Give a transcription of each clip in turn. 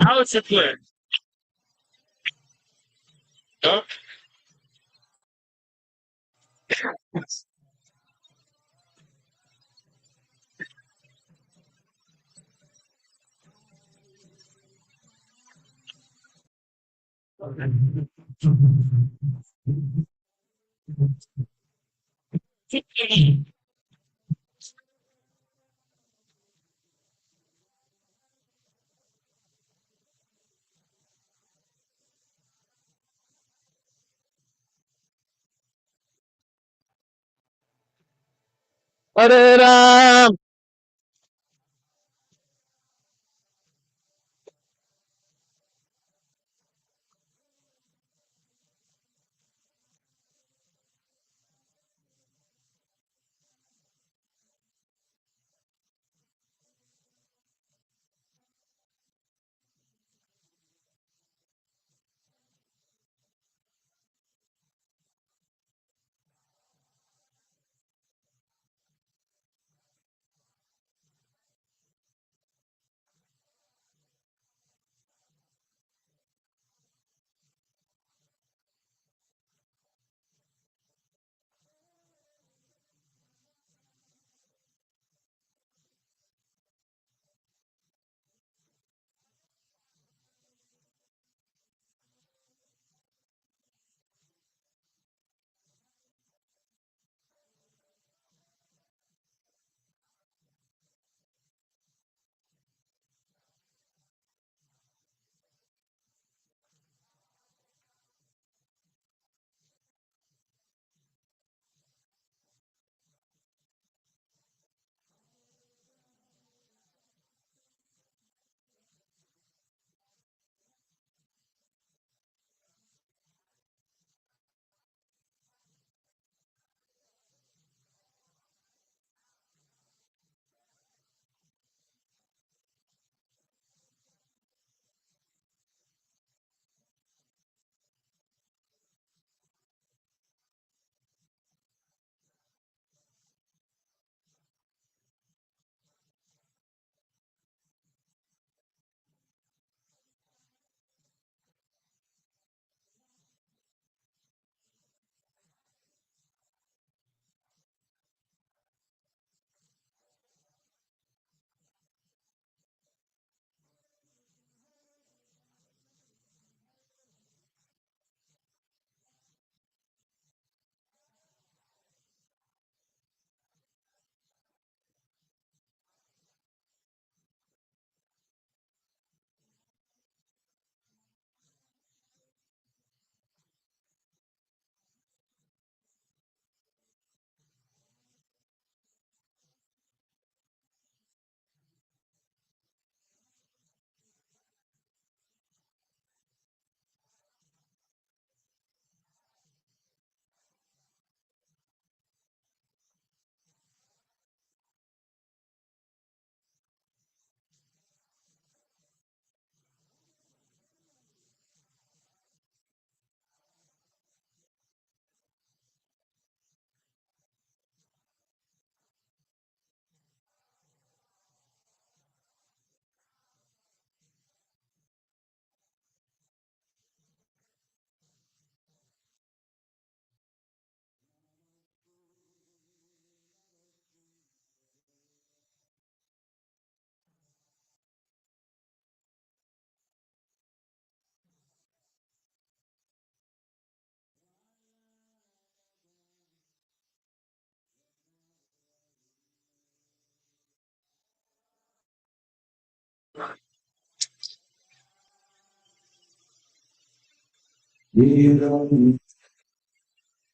How is it clear? Huh? Hare Ram.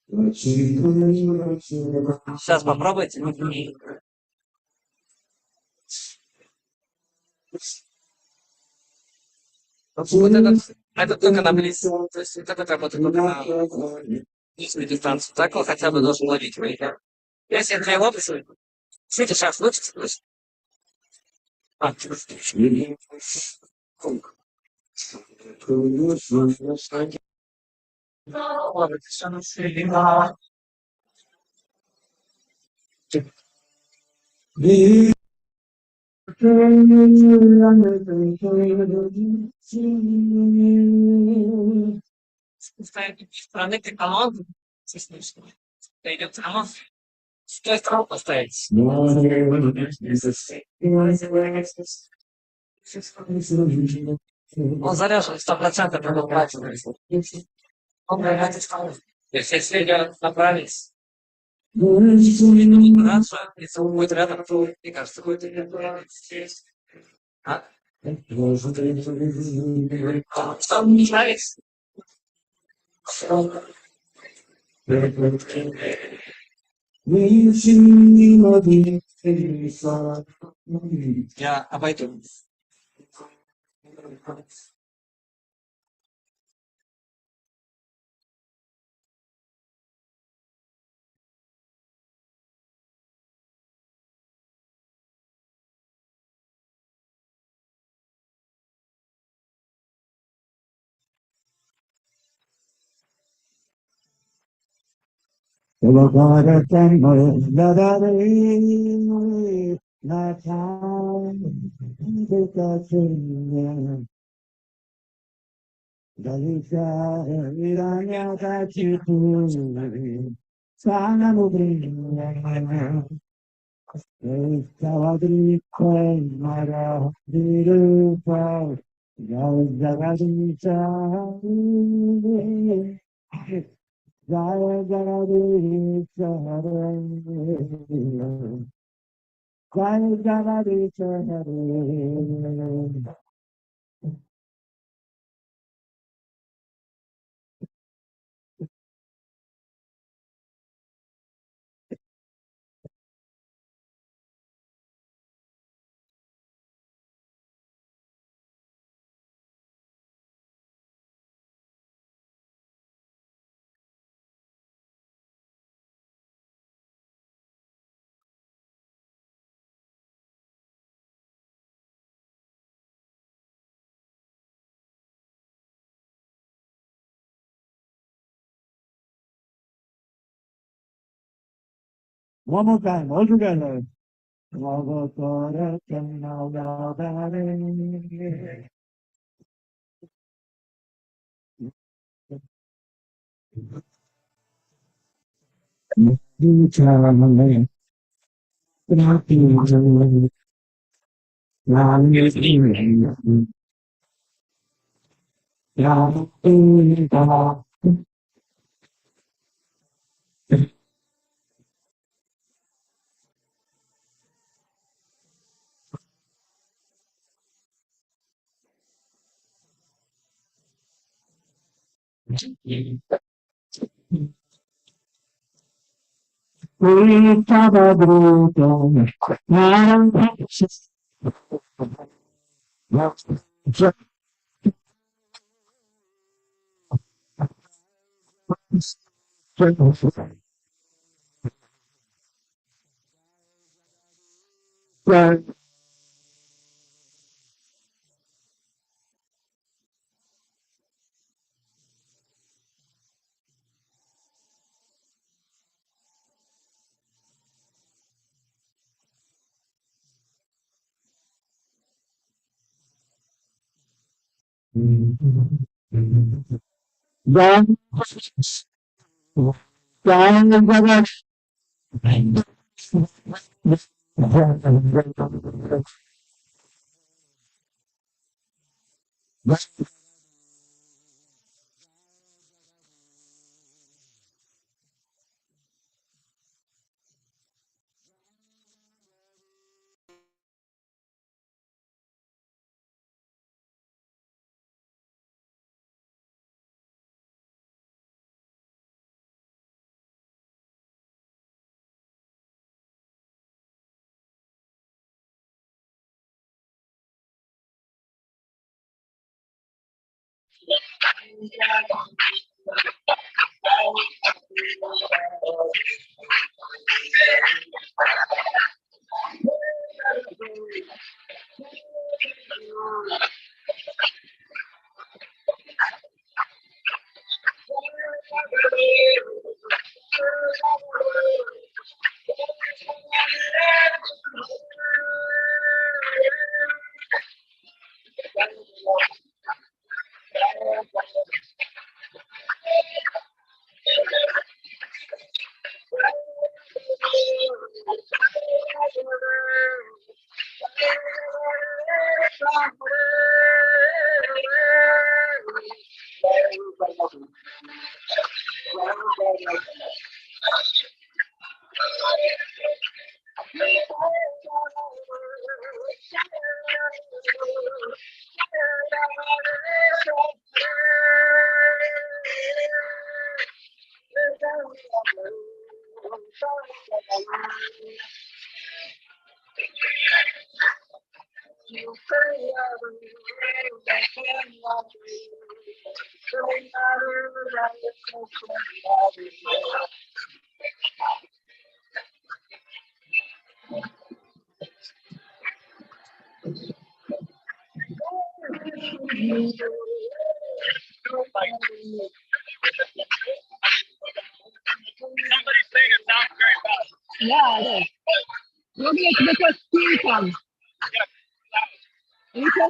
Сейчас попробуйте. Вот этот только на близ. То есть вот этот работает только на близкую дистанцию. Так он хотя бы должен ловить время. Если две лопасти, все эти шаг лучше. А, ставить стороны как команду. Идет команда. С той стороны поставить. Он заряжен 100% прорабатывается. Он прорабатывает сторону. Если следует направить, хорошо, если он будет рядом, то, мне кажется, будет рядом. А? Что, не нравится? Я обойду. One more time, all together. Yeah, it is. Maybe it's because he comes. You can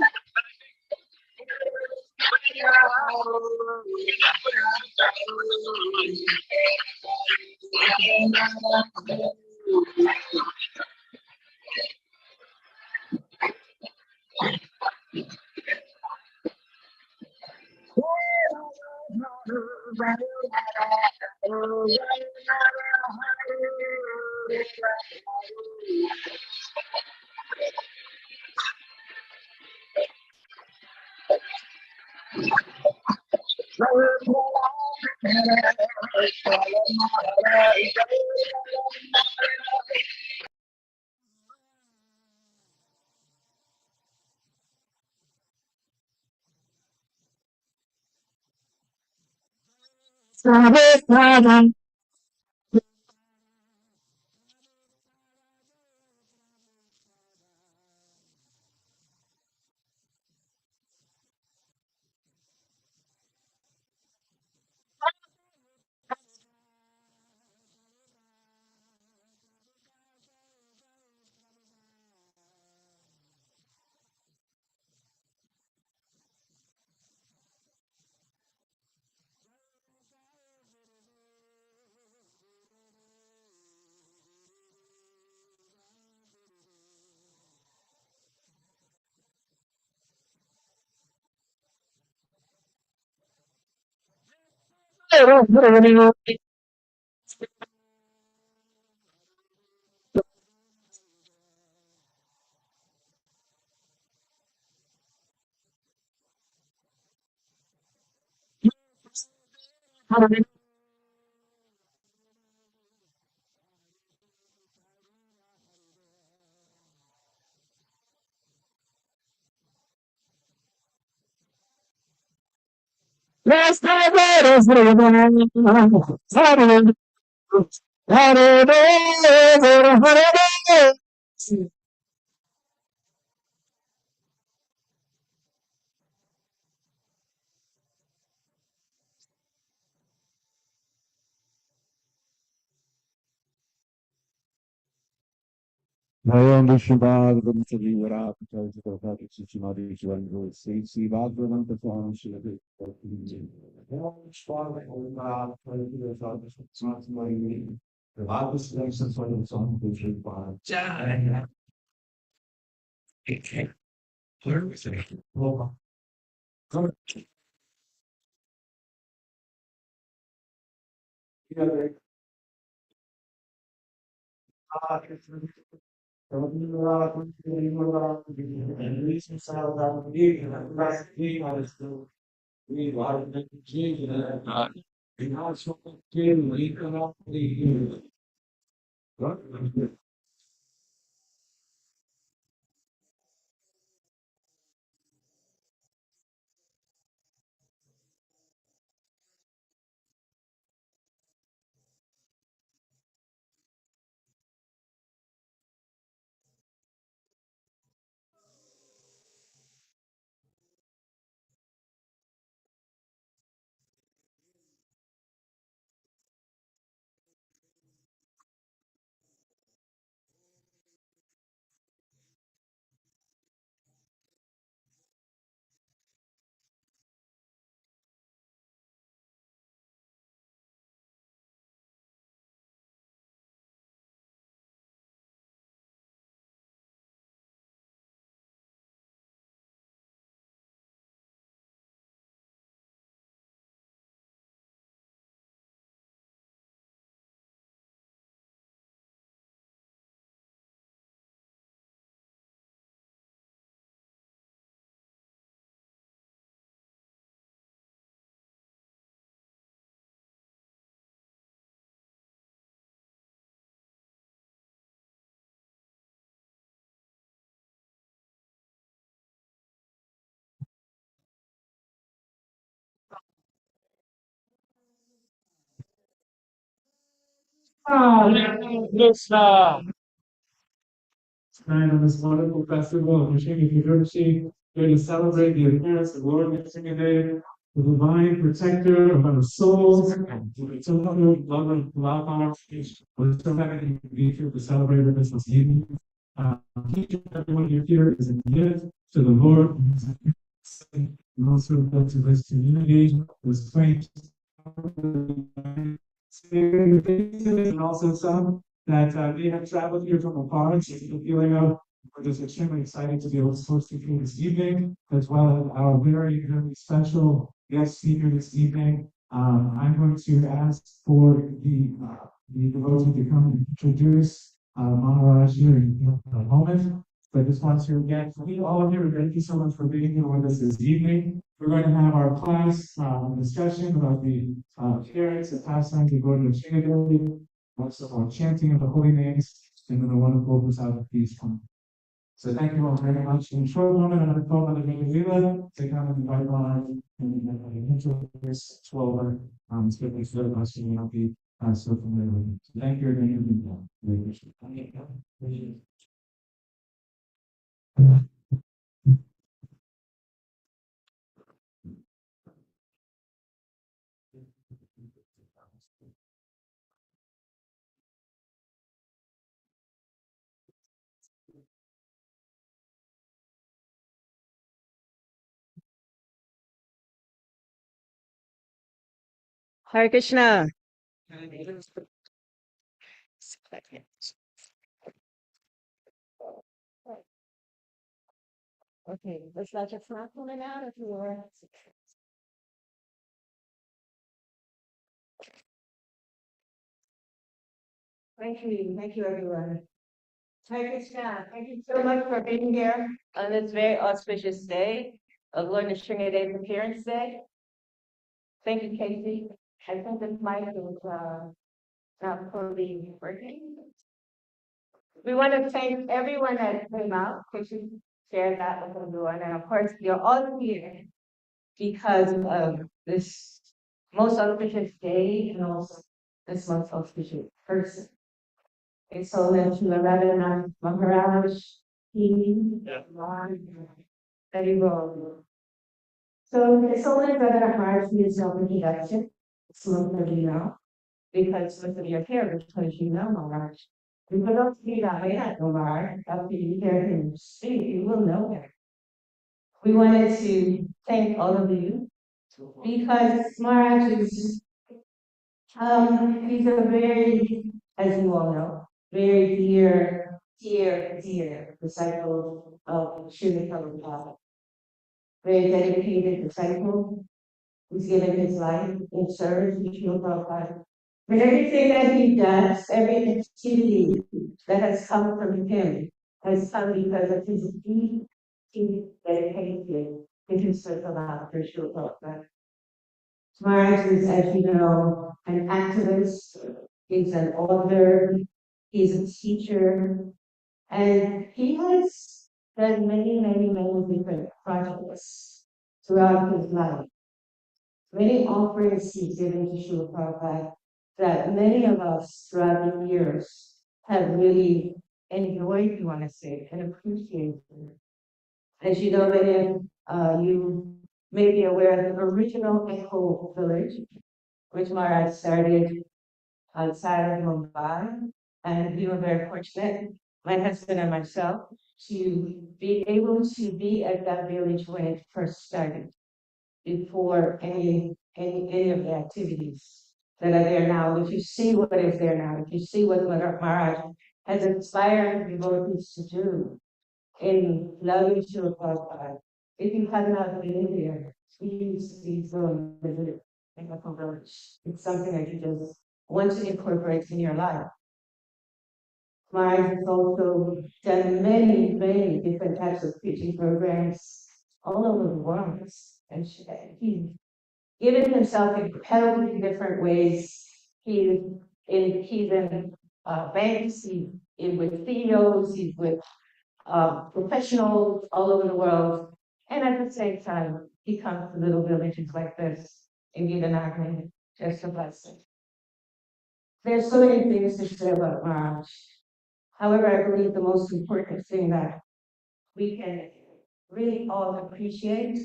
Krishna. Tonight on this wonderful festival of Nrsimha Devotional, here to celebrate the appearance of Lord Nrsimhadeva, the divine protector of our souls, and the total love of Lava. We're so happy to be here to celebrate with us this evening. Each and every one of you here is a gift to the Lord, and also to this community, this quaint, and also some that may have traveled here from afar. So the feeling of we're just extremely excited to be able to host you here this evening, as well as our very, very special guest speaker this evening. I'm going to ask for the devotee to come and introduce Maharaj here in a moment. So I just want to again thank all of you. Thank you so much for being here with us this evening. We're going to have our class discussion about the appearance and pastimes of Lord Nrsimhadeva, also our chanting of the holy names, and then the wonderful Prasad feast coming. So thank you all very much. In a short moment, I'm going to call on the Nagari to come and invite on and introduce 12 speakers to the us, and I'll be so familiar with it. So thank you again. Very appreciate it. Hare Krishna. Okay, let's let your front coming out if you were. Thank you everyone. Hare Krishna, thank you so much for being here on this very auspicious day of Lord Nrsimhadeva Appearance Day. Thank you, Casey. I think this mic is not fully working. We want to thank everyone that came out, Casey shared that with everyone, and of course you're all here because of this most auspicious day and also this most auspicious person. It's so that Radhanath Maharaj, he, very well. So it's only Radhanath Maharaj needs no introduction. It's most of you know, because most of you are here because you know Maharaj. If you don't see that way at Maharaj, after you hear him speak, you will know him. We wanted to thank all of you because Maharaj is he's a very, as you all know, very dear disciple of Srila Prabhupada. Very dedicated disciple who's given his life in service to Srila Prabhupada. And everything that he does, every activity that has come from him has come because of his deep dedication to his service for Srila Prabhupada. Maharaj is, as you know, an activist, he's an author, he's a teacher, and he has done many different projects throughout his life. Many offerings he's given to Srila Prabhupada that many of us throughout the years have really enjoyed, if you want to say, and appreciated. As you know, many of you may be aware of the original Echo Village, which Maharaj started outside of Mumbai, and we were very fortunate, my husband and myself, to be able to be at that village when it first started, before any of the activities that are there now. If you see what is there now, if you see what Maharaj has inspired devotees to do in loving Srila Prabhupada, if you have not been here, please go and visit Echo Village. It's something that you just want to incorporate in your life. Maharaj has also done many different types of preaching programs all over the world. And he's given himself incredibly different ways. He's in banks, he's in with CEOs, he's with professionals all over the world. And at the same time, he comes to little villages like this in Nagari, just a blessing. There's so many things to say about Maharaj. However, I believe the most important thing that we can really all appreciate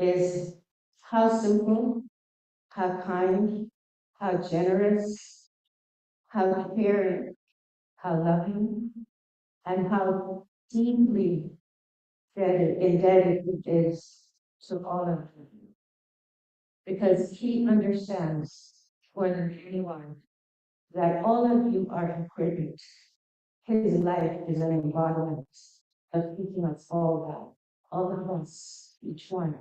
is how simple, how kind, how generous, how caring, how loving, and how deeply indebted he is to all of you. Because he understands more than anyone that all of you are important. His life is an embodiment of teaching us all that. All of us, each one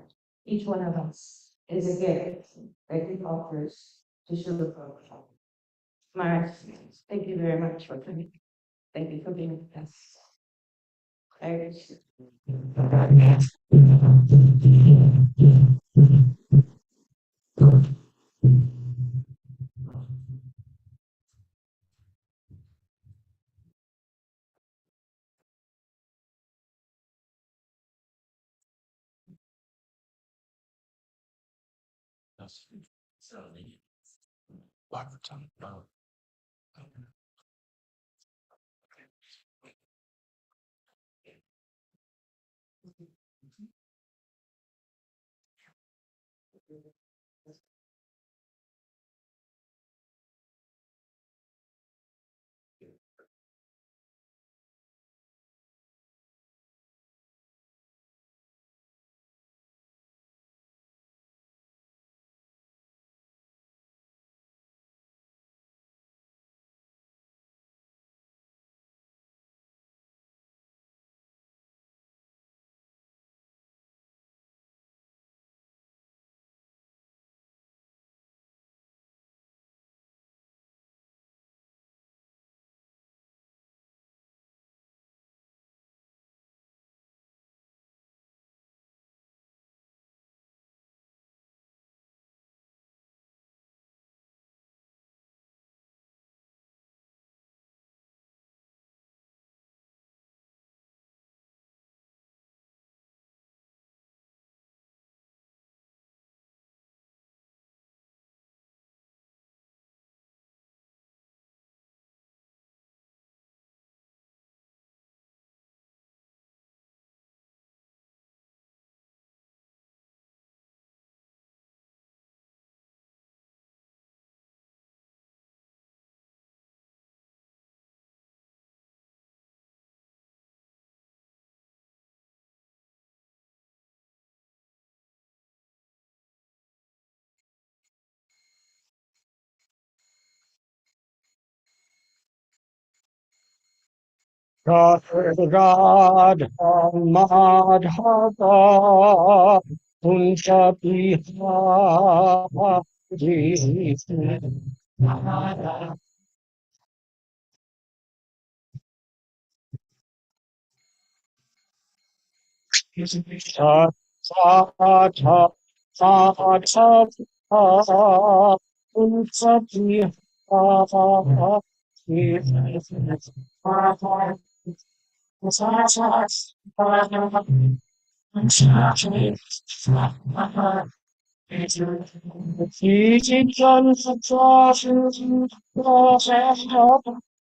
of us is a gift that he offers to Srila Prabhupada. Maharaj, thank you very much for coming. Thank you for being with us. I God, Madhava, Kunja Biha, Jesus. Sa, sa, cha, sa, cha, Kunja Biha, Jesus. Teaching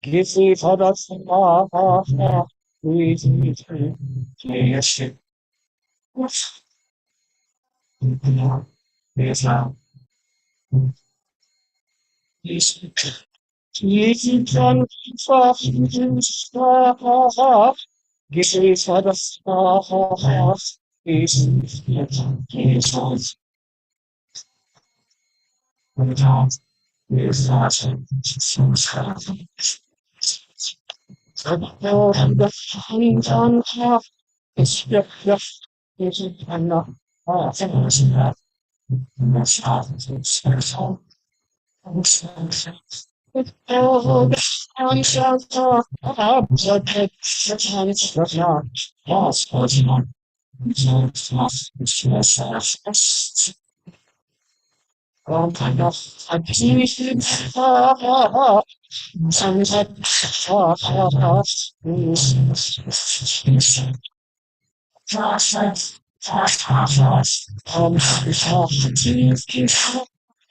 Give me for the Teaching Give me for the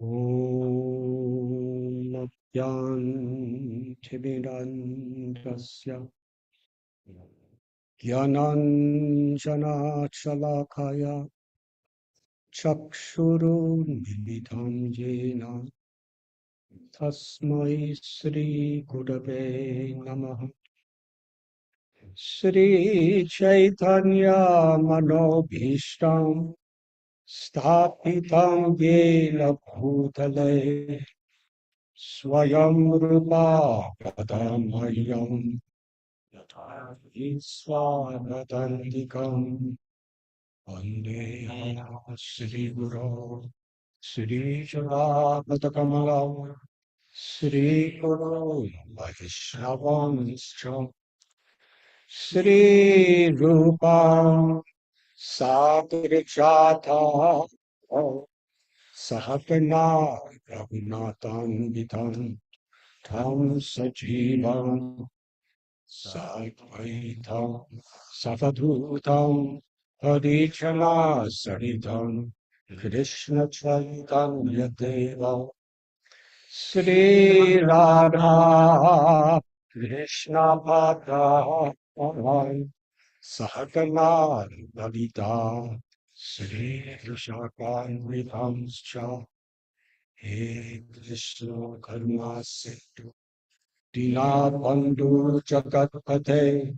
Om Jnantimirandasya Jnananjanachalakaya Chakshurunmilitam Jena Tasmai Sri Gurave Namaha Sri Chaitanya Manobhishtam Sthapitam Yena Bhutale Swayam Rupa Padamayam Yatha Isvaratantikam Vande Sri Guru Sri Javapatakamal Sri Guru Vaishnavam Sri Rupam Sagrajata Sahakana Raghunathan Vitan Tam Sajivam Saitvam Savadutam Parichana Saritam Krishna Chaitanya Deva Sri Radha Krishna Bhada Sahagana Lalita Sri Vishakhan Vidhamscha He Krishna Karma Sindhu Dinabandhu Jagatpate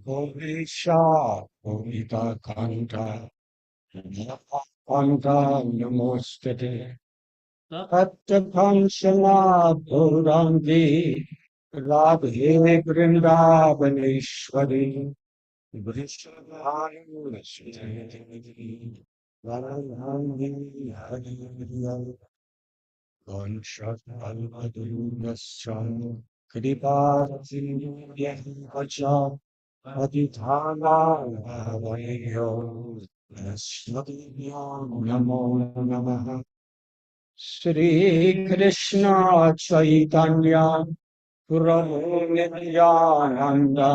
Govisha Govita Kanta Kanta Namostade Satyakanshana Gaurangi Radhe Vrindavaneshwari Vrishabhanu Varangi Hariya Vanshat Alpadunascha Kripati Yahacha Adithana Vayo Nasnabhyo Namo Namaha Shri Krishna Chaitanya Prabhu Nityananda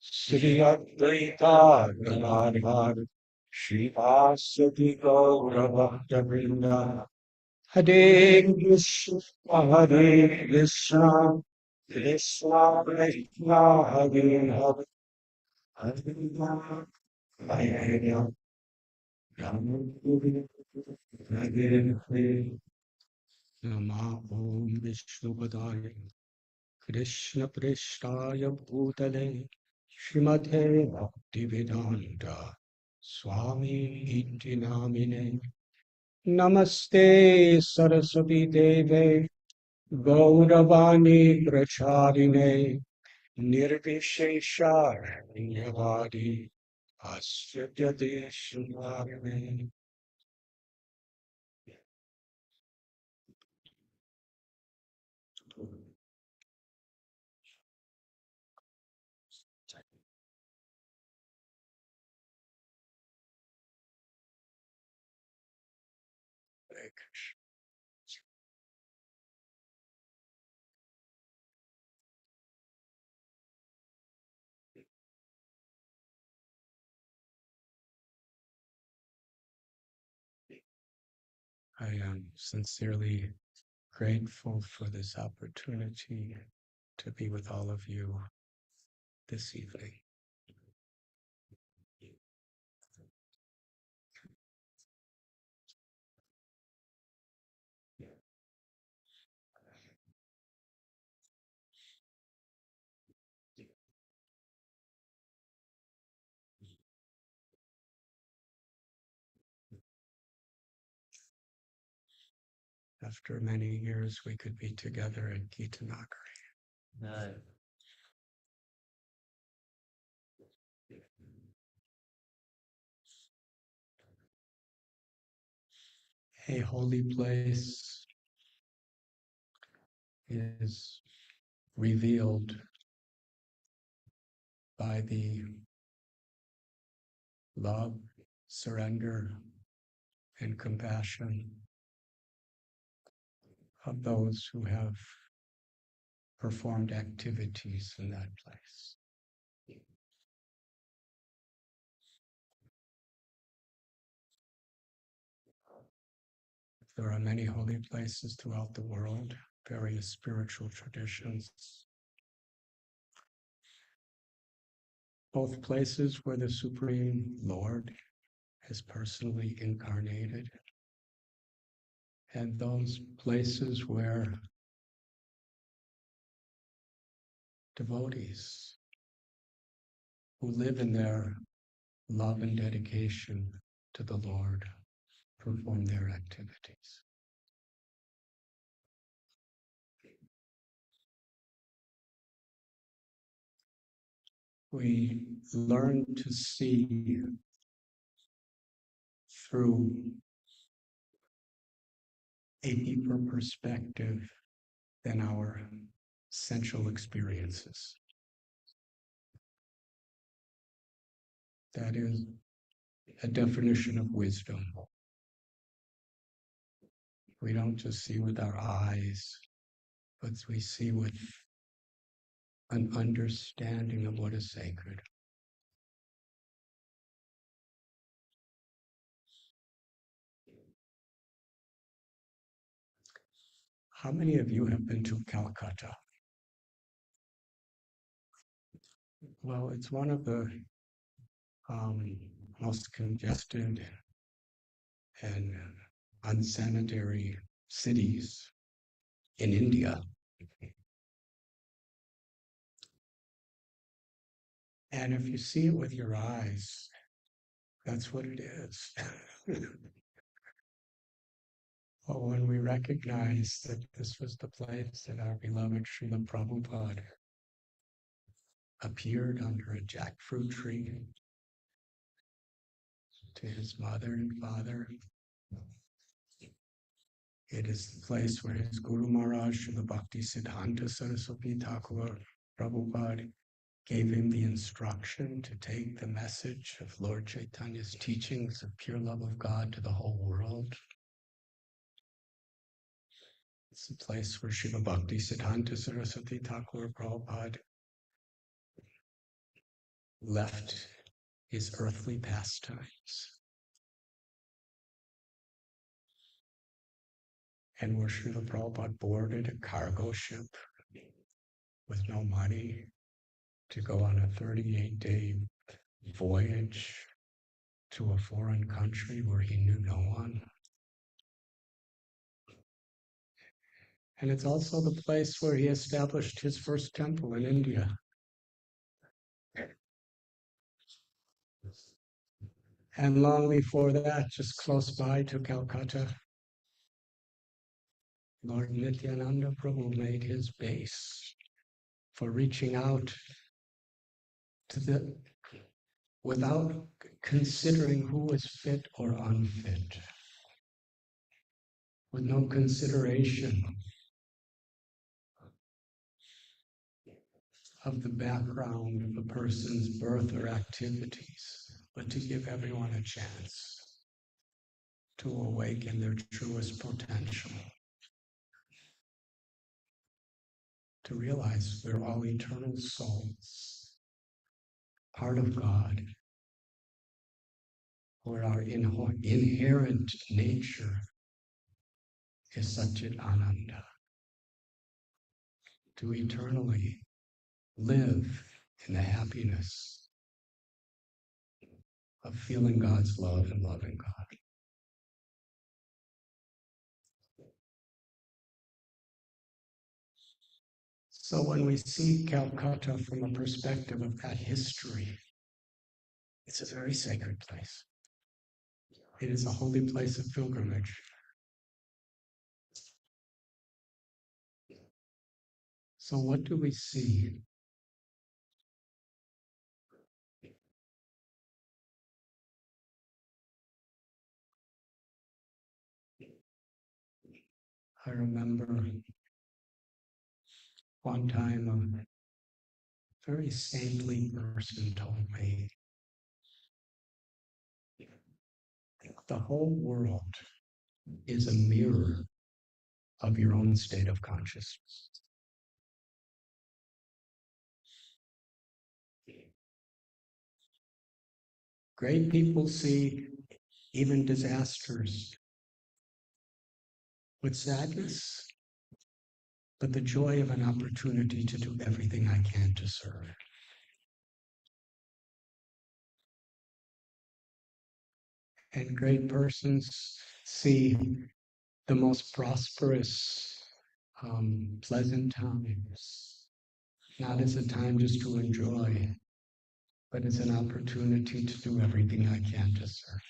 Shri Advaita Gadadhar Shivasati Gaura Bhakta Hare Krishna, Hare Krishna, Krishna Krishna, Hare Hare, Hare Rama, Hare Rama, Rama Rama, Hare Hare. Nama Om Vishnupadaya, Krishna Prishtaya Bhutale, Srimate Bhaktivedanta, Swami Iti Namine, Namaste Saraswati Deve, Gauravani Pracharine Nirvishesha Asyadhyate Shuddharine. I am sincerely grateful for this opportunity to be with all of you this evening. After many years, we could be together at Gita Nagari. A holy place is revealed by the love, surrender, and compassion of those who have performed activities in that place. There are many holy places throughout the world, various spiritual traditions, both places where the Supreme Lord has personally incarnated, and those places where devotees who live in their love and dedication to the Lord perform their activities. We learn to see through a deeper perspective than our sensual experiences. That is a definition of wisdom. We don't just see with our eyes, but we see with an understanding of what is sacred. How many of you have been to Calcutta? Well, it's one of the most congested and unsanitary cities in India. And if you see it with your eyes, that's what it is. But when we recognize that this was the place that our beloved Srila Prabhupada appeared under a jackfruit tree to his mother and father. It is the place where his Guru Maharaj, the Bhakti Siddhanta Saraswati Thakur Prabhupada, gave him the instruction to take the message of Lord Chaitanya's teachings of pure love of God to the whole world. It's the place where Shiva Bhakti Siddhanta Saraswati Thakur Prabhupada left his earthly pastimes, and where Srila Prabhupada boarded a cargo ship with no money to go on a 38-day voyage to a foreign country where he knew no one. And it's also the place where he established his first temple in India. And long before that, just close by to Calcutta, Lord Nityananda Prabhu made his base for reaching out to the, without considering who was fit or unfit, with no consideration of the background of a person's birth or activities, but to give everyone a chance to awaken their truest potential, to realize we're all eternal souls, part of God, where our inherent nature is Satchit Ananda, to eternally live in the happiness of feeling God's love and loving God. So when we see Calcutta from a perspective of that history, it's a very sacred place. It is a holy place of pilgrimage. So what do we see? I remember one time a very saintly person told me, the whole world is a mirror of your own state of consciousness. Great people see even disasters with sadness, but the joy of an opportunity to do everything I can to serve. And great persons see the most prosperous, pleasant times, not as a time just to enjoy, but as an opportunity to do everything I can to serve.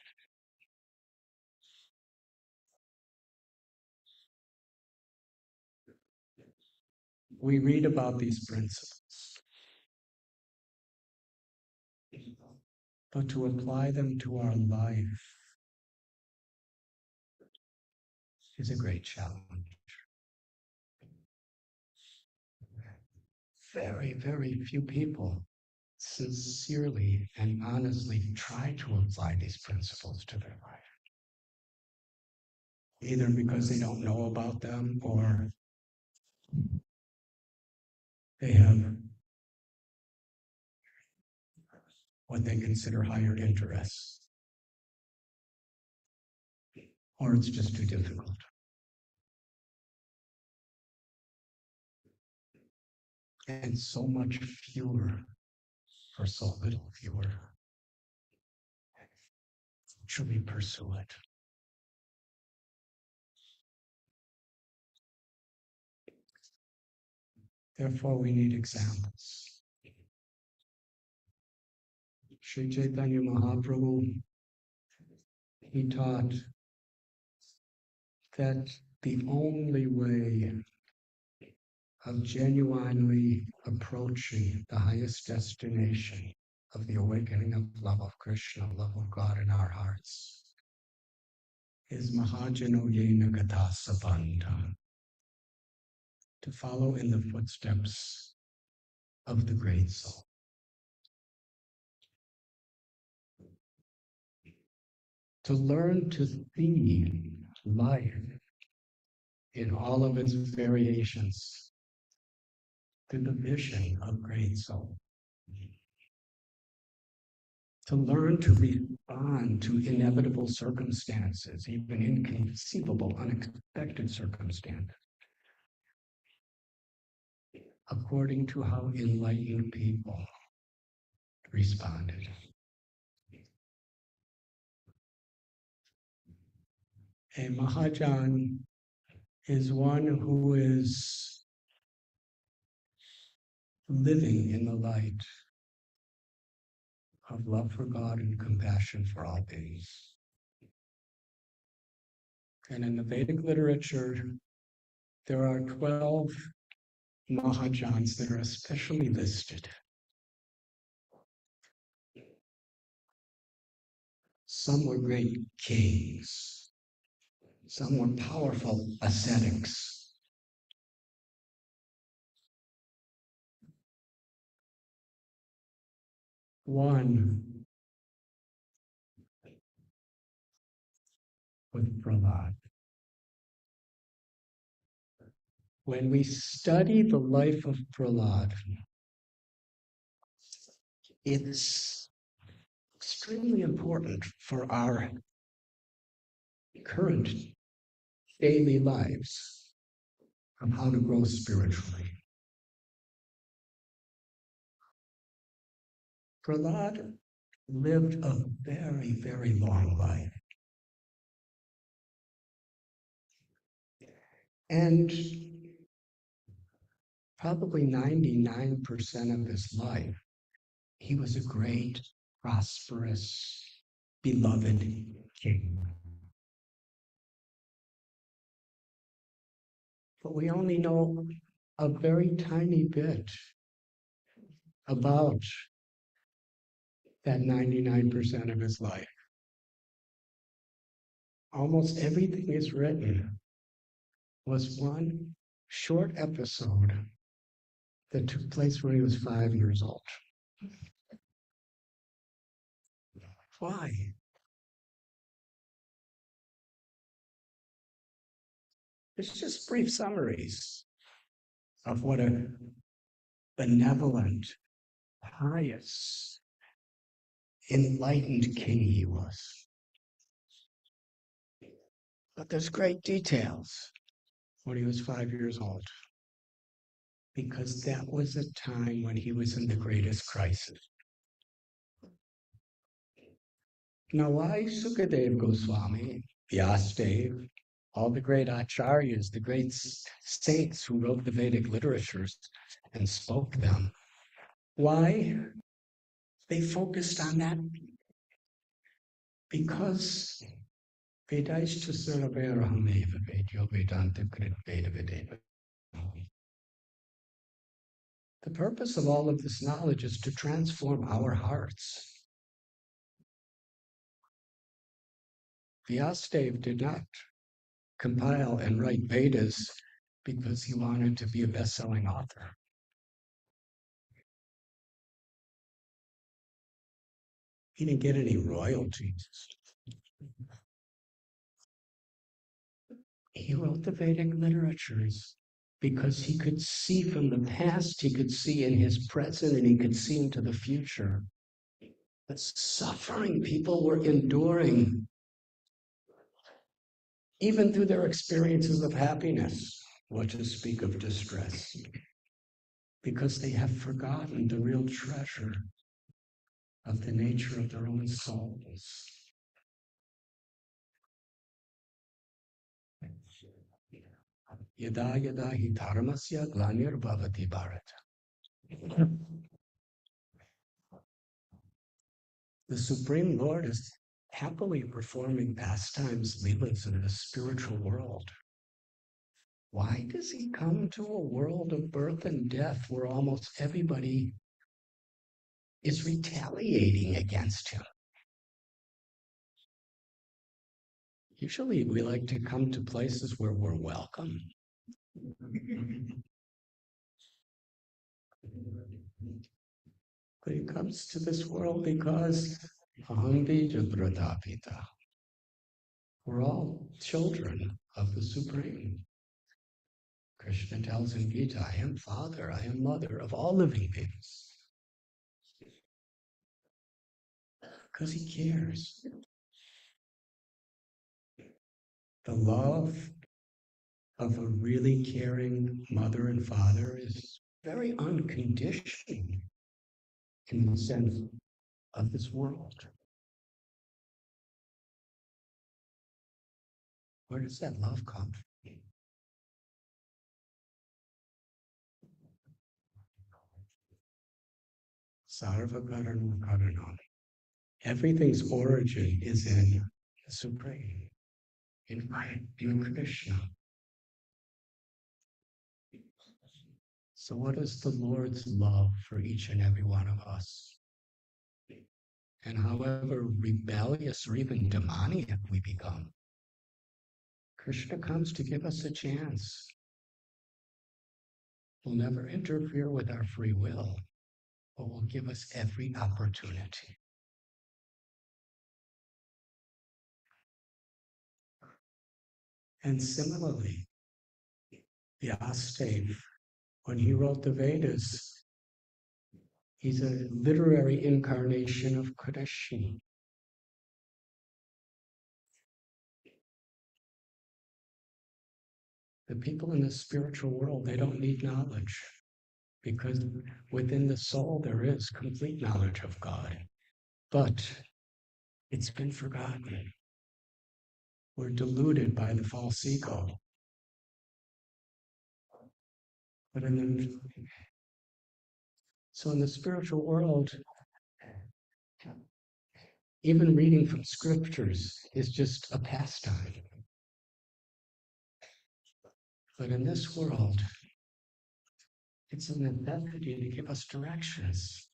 We read about these principles, but to apply them to our life is a great challenge. Very, very few people sincerely and honestly try to apply these principles to their life, either because they don't know about them or they have what they consider higher interests, or it's just too difficult. And so much fewer for so little fewer. Should we pursue it? Therefore, we need examples. Sri Chaitanya Mahaprabhu, he taught that the only way of genuinely approaching the highest destination of the awakening of love of Krishna, love of God in our hearts, is Mahajano Yena Gata Sabanta, to follow in the footsteps of the great soul. To learn to see life in all of its variations through the vision of great soul. To learn to respond to inevitable circumstances, even inconceivable, unexpected circumstances, according to how enlightened people responded. A Mahajan is one who is living in the light of love for God and compassion for all beings. And in the Vedic literature, there are 12 Mahajans that are especially listed. Some were great kings. Some were powerful ascetics. One was Prahlad. When we study the life of Prahlad, it's extremely important for our current daily lives of how to grow spiritually. Prahlad lived a very, very long life. And probably 99% of his life, he was a great, prosperous, beloved king. But we only know a very tiny bit about that 99% of his life. Almost everything is written was one short episode that took place when he was 5 years old. Why? It's just brief summaries of what a benevolent, pious, enlightened king he was. But there's great details when he was 5 years old, because that was a time when he was in the greatest crisis. Now, why Sukadev Goswami, Vyasadeva, all the great acharyas, the great saints who wrote the Vedic literatures and spoke them, why they focused on that? Because Vedaishta Sarvarahameva Vedyo Vedanta Krit Veda Vedeva. The purpose of all of this knowledge is to transform our hearts. Vyasadeva did not compile and write Vedas because he wanted to be a best-selling author. He didn't get any royalties. He wrote the Vedic literatures because he could see from the past, he could see in his present, and he could see into the future the suffering people were enduring, even through their experiences of happiness, what to speak of distress, because they have forgotten the real treasure of the nature of their own souls. Yada yada hi dharmasya glanir bhavati bharata. The Supreme Lord is happily performing pastimes, leelas in the spiritual world. Why does he come to a world of birth and death where almost everybody is retaliating against him. Usually we like to come to places where we're welcome. But he comes to this world because aham bija pratapita. We're all children of the Supreme. Krishna tells in Gita, I am father, I am mother of all living beings. Because he cares. The love of a really caring mother and father is very unconditional in the sense of this world. Where does that love come from? Sarva karana karana. Everything's origin is in the Supreme, in Krishna. So what is the Lord's love for each and every one of us? And however rebellious or even demoniac we become, Krishna comes to give us a chance. He'll never interfere with our free will, but will give us every opportunity. And similarly, Vyasadeva, when he wrote the Vedas, he's a literary incarnation of Krishna. The people in the spiritual world, they don't need knowledge because within the soul there is complete knowledge of God. But it's been forgotten. We're deluded by the false ego. But so in the spiritual world, even reading from scriptures is just a pastime. But in this world, it's a necessity to give us directions.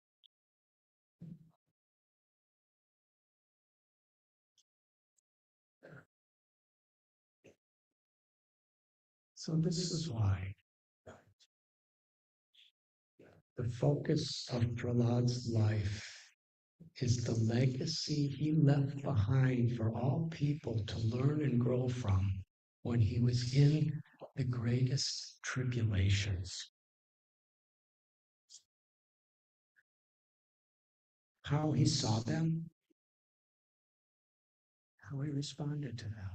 So this is why the focus of Prahlad's life is the legacy he left behind for all people to learn and grow from when he was in the greatest tribulations. How he saw them, how he responded to them.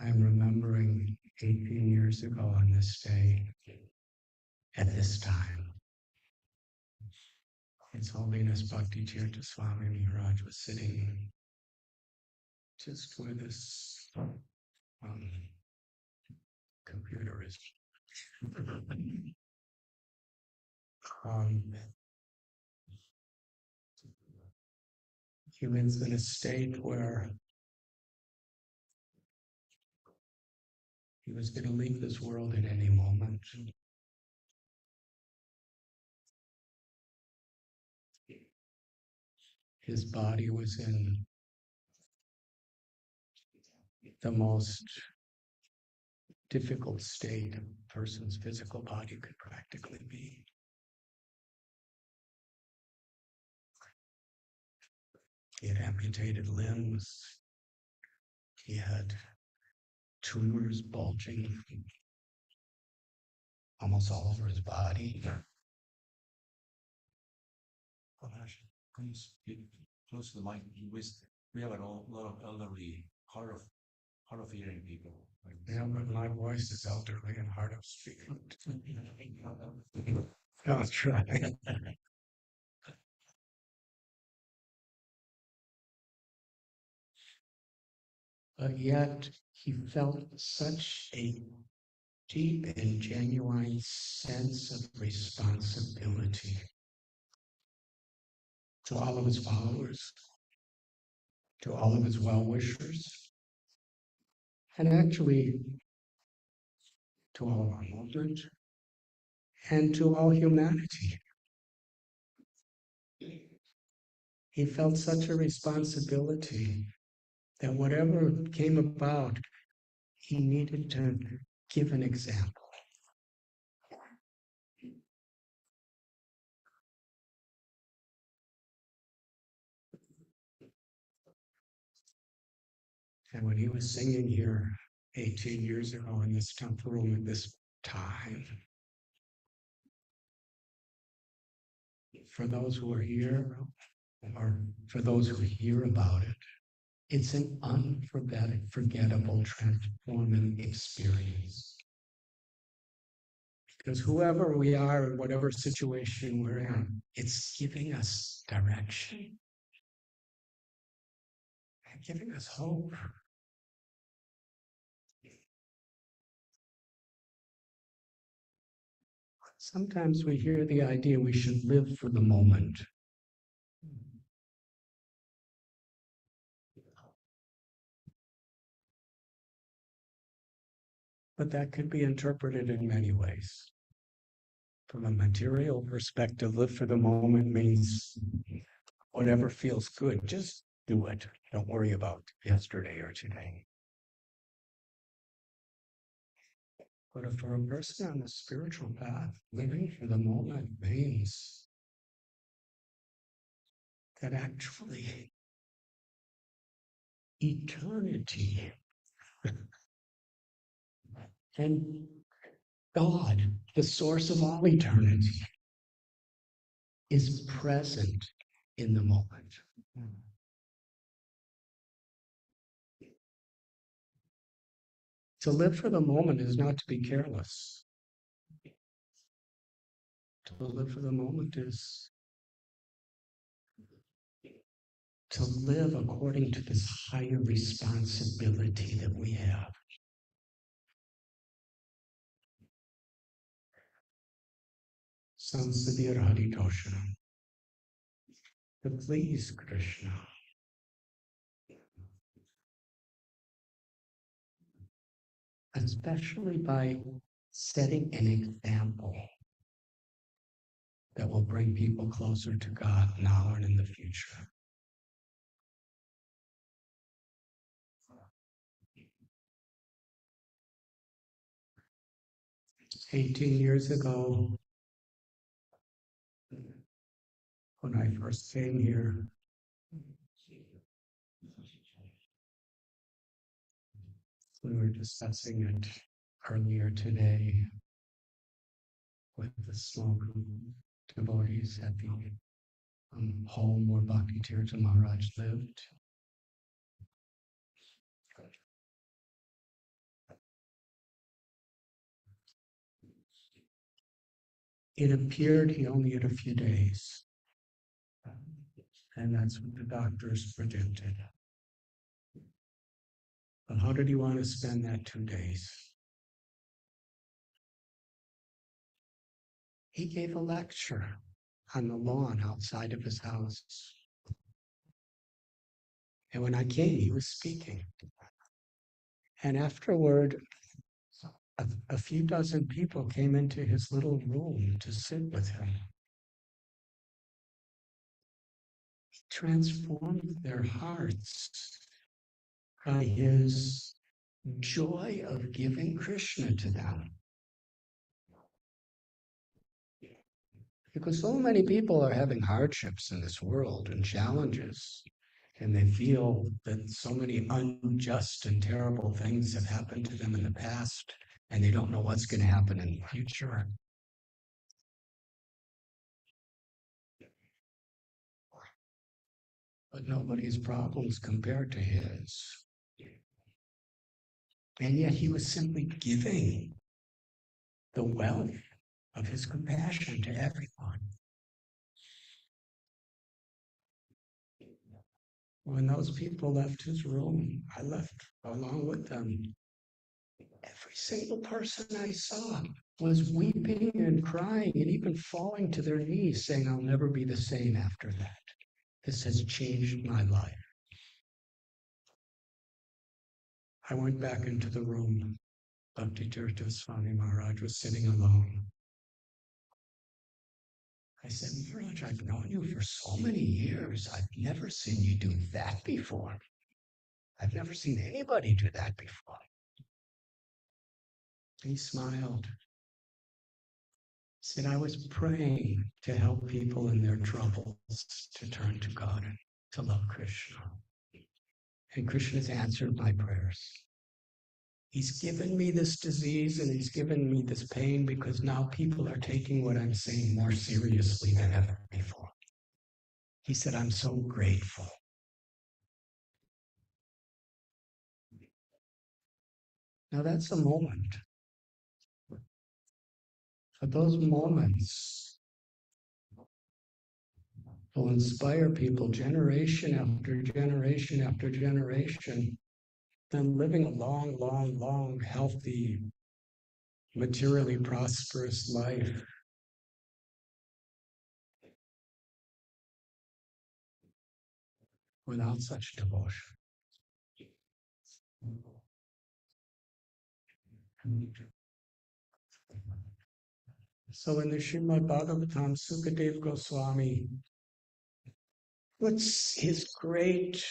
I'm remembering 18 years ago on this day, at this time, His Holiness Bhakti Tirtha Swami Maharaj was sitting just where this computer is. He was in a state where he was going to leave this world at any moment. His body was in the most difficult state a person's physical body could practically be. He had amputated limbs. He had tumors bulging almost all over his body. Please get close to the mic. We have a lot of elderly, hard of hearing people. Yeah, but my voice is elderly and hard of speaking. I'll try. But yet he felt such a deep and genuine sense of responsibility to all of his followers. to all of his well-wishers, and actually to all of our movement, and to all humanity. He felt such a responsibility that whatever came about, he needed to give an example. And when he was singing here 18 years ago in this temple room at this time, for those who are here, or for those who hear about it, it's an unforgettable, transforming experience. Because whoever we are, whatever situation we're in, it's giving us direction and giving us hope. Sometimes we hear the idea we should live for the moment. But that could be interpreted in many ways. From a material perspective, live for the moment means whatever feels good, just do it. Don't worry about yesterday or today. But if for a person on the spiritual path, living for the moment means that actually eternity and God, the source of all eternity, is present in the moment. To live for the moment is not to be careless. To live for the moment is to live according to this higher responsibility that we have. Sansadir Haritosha. To please Krishna. Especially by setting an example that will bring people closer to God now and in the future. "18 years ago, when I first came here, we were discussing it earlier today with the small group of devotees at the home where Bhakti Tirtha Maharaj lived. It appeared he only had a few days, and that's what the doctors predicted. But how did he want to spend that 2 days? He gave a lecture on the lawn outside of his house. And when I came, he was speaking. And afterward, a few dozen people came into his little room to sit with him. He transformed their hearts by his joy of giving Krishna to them. Because so many people are having hardships in this world and challenges, and they feel that so many unjust and terrible things have happened to them in the past, and they don't know what's going to happen in the future. But nobody's problems compared to his. And yet he was simply giving the wealth of his compassion to everyone. When those people left his room, I left along with them. Every single person I saw was weeping and crying and even falling to their knees, saying, "I'll never be the same after that. This has changed my life." I went back into the room. Bhakti Tirtha Swami Maharaj was sitting alone. I said, Maharaj, I've known you for so many years. I've never seen you do that before. I've never seen anybody do that before. He smiled. He said, I was praying to help people in their troubles to turn to God and to love Krishna. And Krishna has answered my prayers. He's given me this disease and he's given me this pain because now people are taking what I'm saying more seriously than ever before. He said, I'm so grateful. Now that's a moment. But those moments will inspire people generation after generation after generation, then living a long, long, long, healthy, materially prosperous life. Without such devotion. So in the Srimad Bhagavatam, Sukadeva Goswami puts his great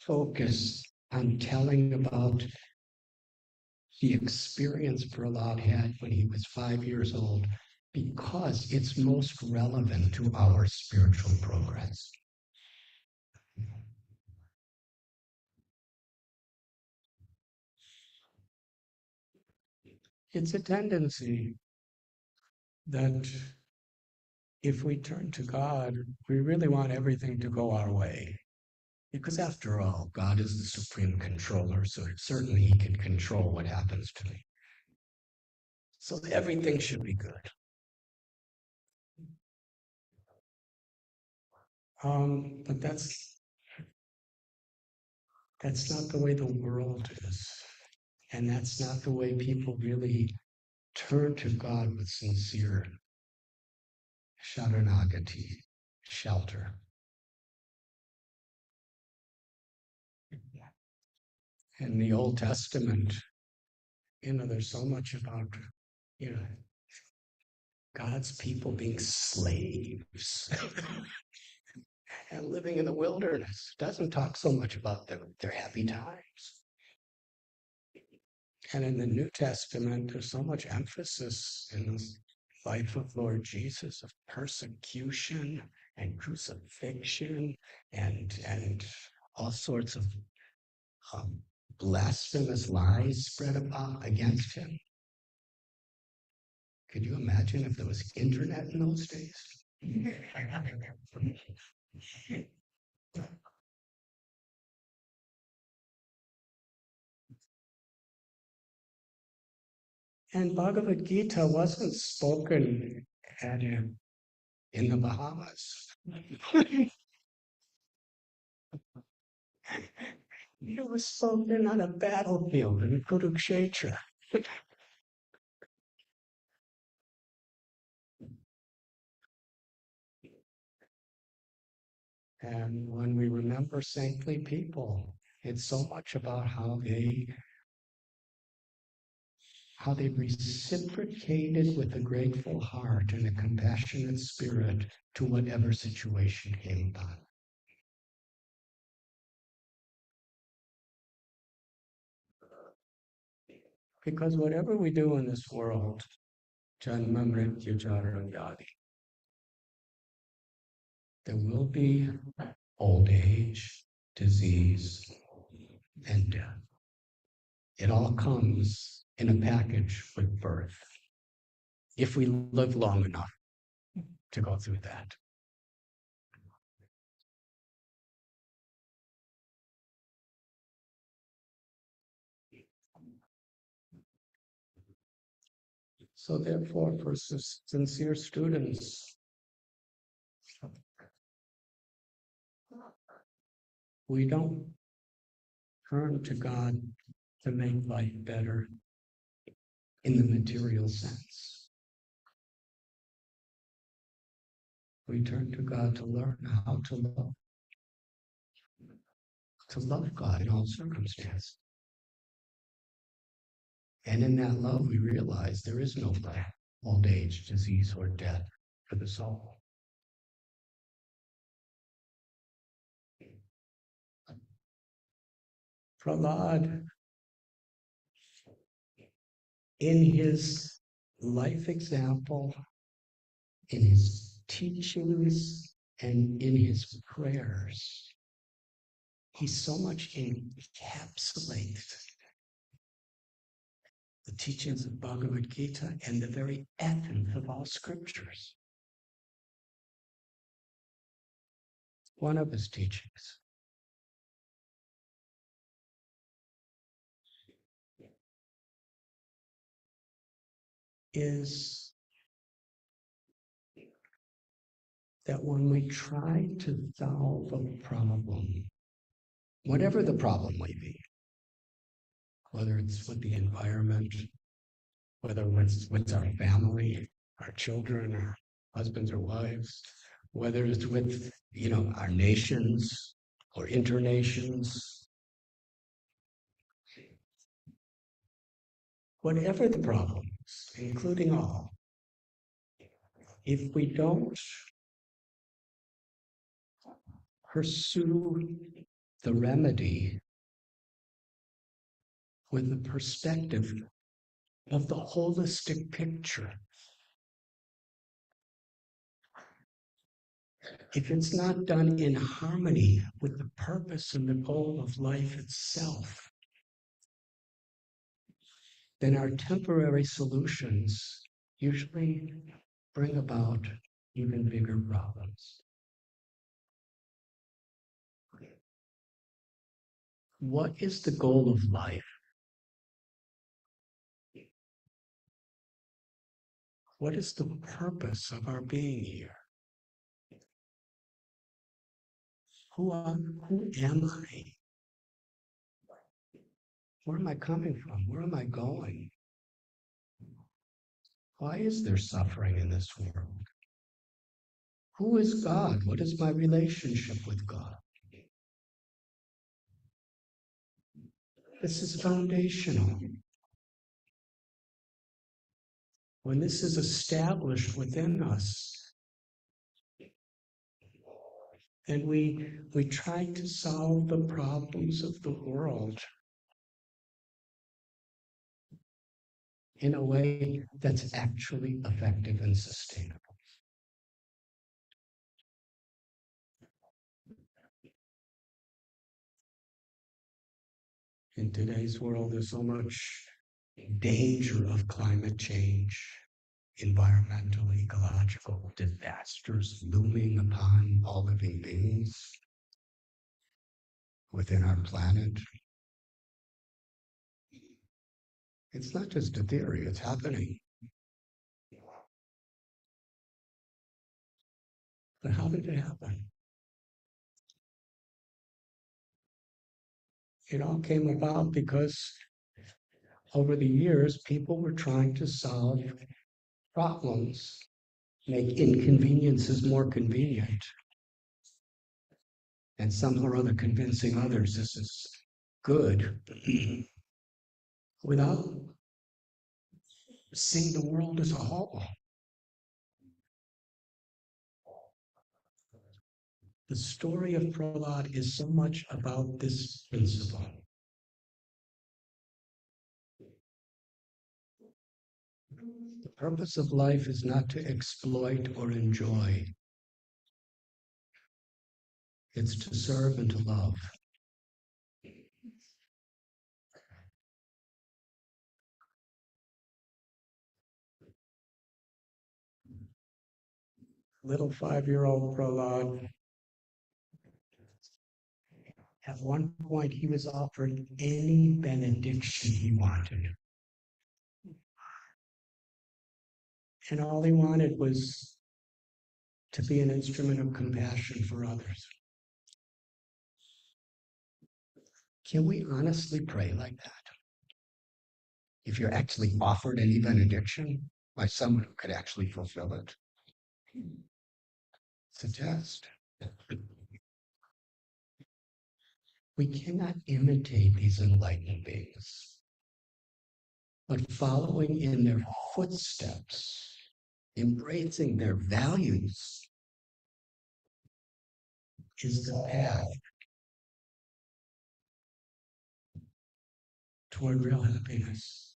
focus on telling about the experience Prahlad had when he was 5 years old, because it's most relevant to our spiritual progress. It's a tendency that if we turn to God, we really want everything to go our way. Because after all, God is the supreme controller, so certainly he can control what happens to me. So everything should be good. But that's not the way the world is. And that's not the way people really turn to God with sincere sharanagati, shelter. In the Old Testament, there's so much about, God's people being slaves and living in the wilderness. It doesn't talk so much about their happy times. And in the New Testament, there's so much emphasis in the life of Lord Jesus of persecution and crucifixion and all sorts of blasphemous lies spread about against him. Could you imagine if there was internet in those days? And Bhagavad Gita wasn't spoken at in the Bahamas. It was spoken on a battlefield in Kurukshetra. And when we remember saintly people, it's so much about how they reciprocated with a grateful heart and a compassionate spirit to whatever situation came about. Because whatever we do in this world, janma mrityu jara yadi, there will be old age, disease, and death. It all comes in a package with birth, if we live long enough to go through that. So therefore, for sincere students, we don't turn to God to make life better in the material sense. We turn to God to learn how to love. to love God in all circumstances. And in that love, we realize there is no old age, disease, or death for the soul. Prahlad, in his life example, in his teachings, and in his prayers, he so much encapsulates the teachings of Bhagavad Gita and the very essence of all scriptures. One of his teachings is that when we try to solve a problem, whatever the problem may be, whether it's with the environment, whether it's with our family, our children, our husbands or wives, whether it's with, our nations or internations, whatever the problems, including all, if we don't pursue the remedy with the perspective of the holistic picture, if it's not done in harmony with the purpose and the goal of life itself, then our temporary solutions usually bring about even bigger problems. What is the goal of life? What is the purpose of our being here? Who am I? Where am I coming from? Where am I going? Why is there suffering in this world? Who is God? What is my relationship with God? This is foundational. When this is established within us, and we try to solve the problems of the world in a way that's actually effective and sustainable. In today's world, there's so much danger of climate change, environmental, ecological disasters looming upon all living beings within our planet. It's not just a theory, it's happening. But how did it happen? It all came about because over the years, people were trying to solve problems, make inconveniences more convenient, and somehow or other convincing others this is good, without seeing the world as a whole. The story of Prahlad is so much about this principle. The purpose of life is not to exploit or enjoy. It's to serve and to love. Little 5-year-old Prahlad, at one point he was offered any benediction he wanted. And all he wanted was to be an instrument of compassion for others. Can we honestly pray like that? If you're actually offered any benediction by someone who could actually fulfill it? It's a test. We cannot imitate these enlightened beings, but following in their footsteps, embracing their values, is the path toward real happiness,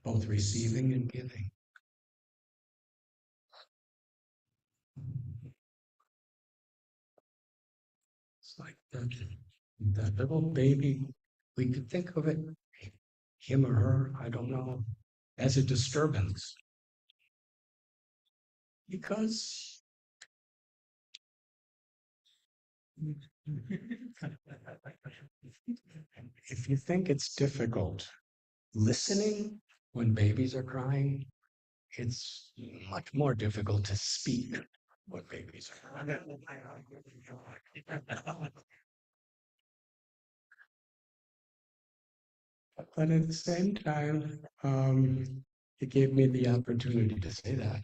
both receiving and giving. It's like that little baby, we could think of it, him or her, I don't know, as a disturbance. Because if you think it's difficult listening when babies are crying, it's much more difficult to speak when babies are crying. But at the same time, it gave me the opportunity to say that.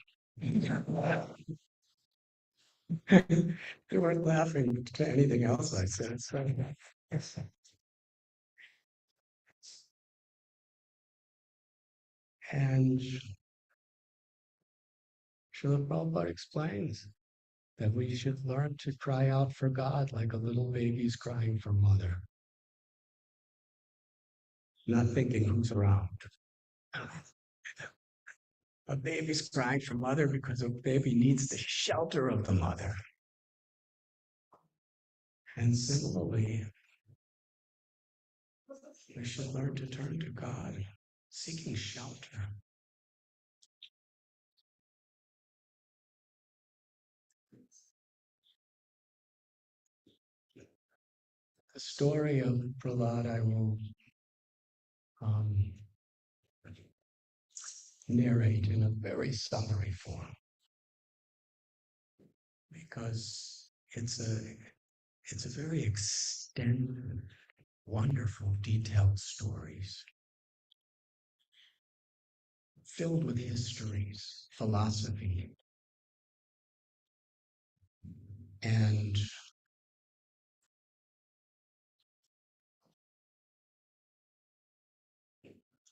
They weren't laughing to anything else I said. So. And Srila Prabhupada explains that we should learn to cry out for God like a little baby's crying for mother, not thinking who's around. A baby's crying for mother because a baby needs the shelter of the mother. And similarly, we should learn to turn to God, seeking shelter. The story of Prahlad I will narrate in a very summary form, because it's a very extended, wonderful, detailed stories filled with histories, philosophy, and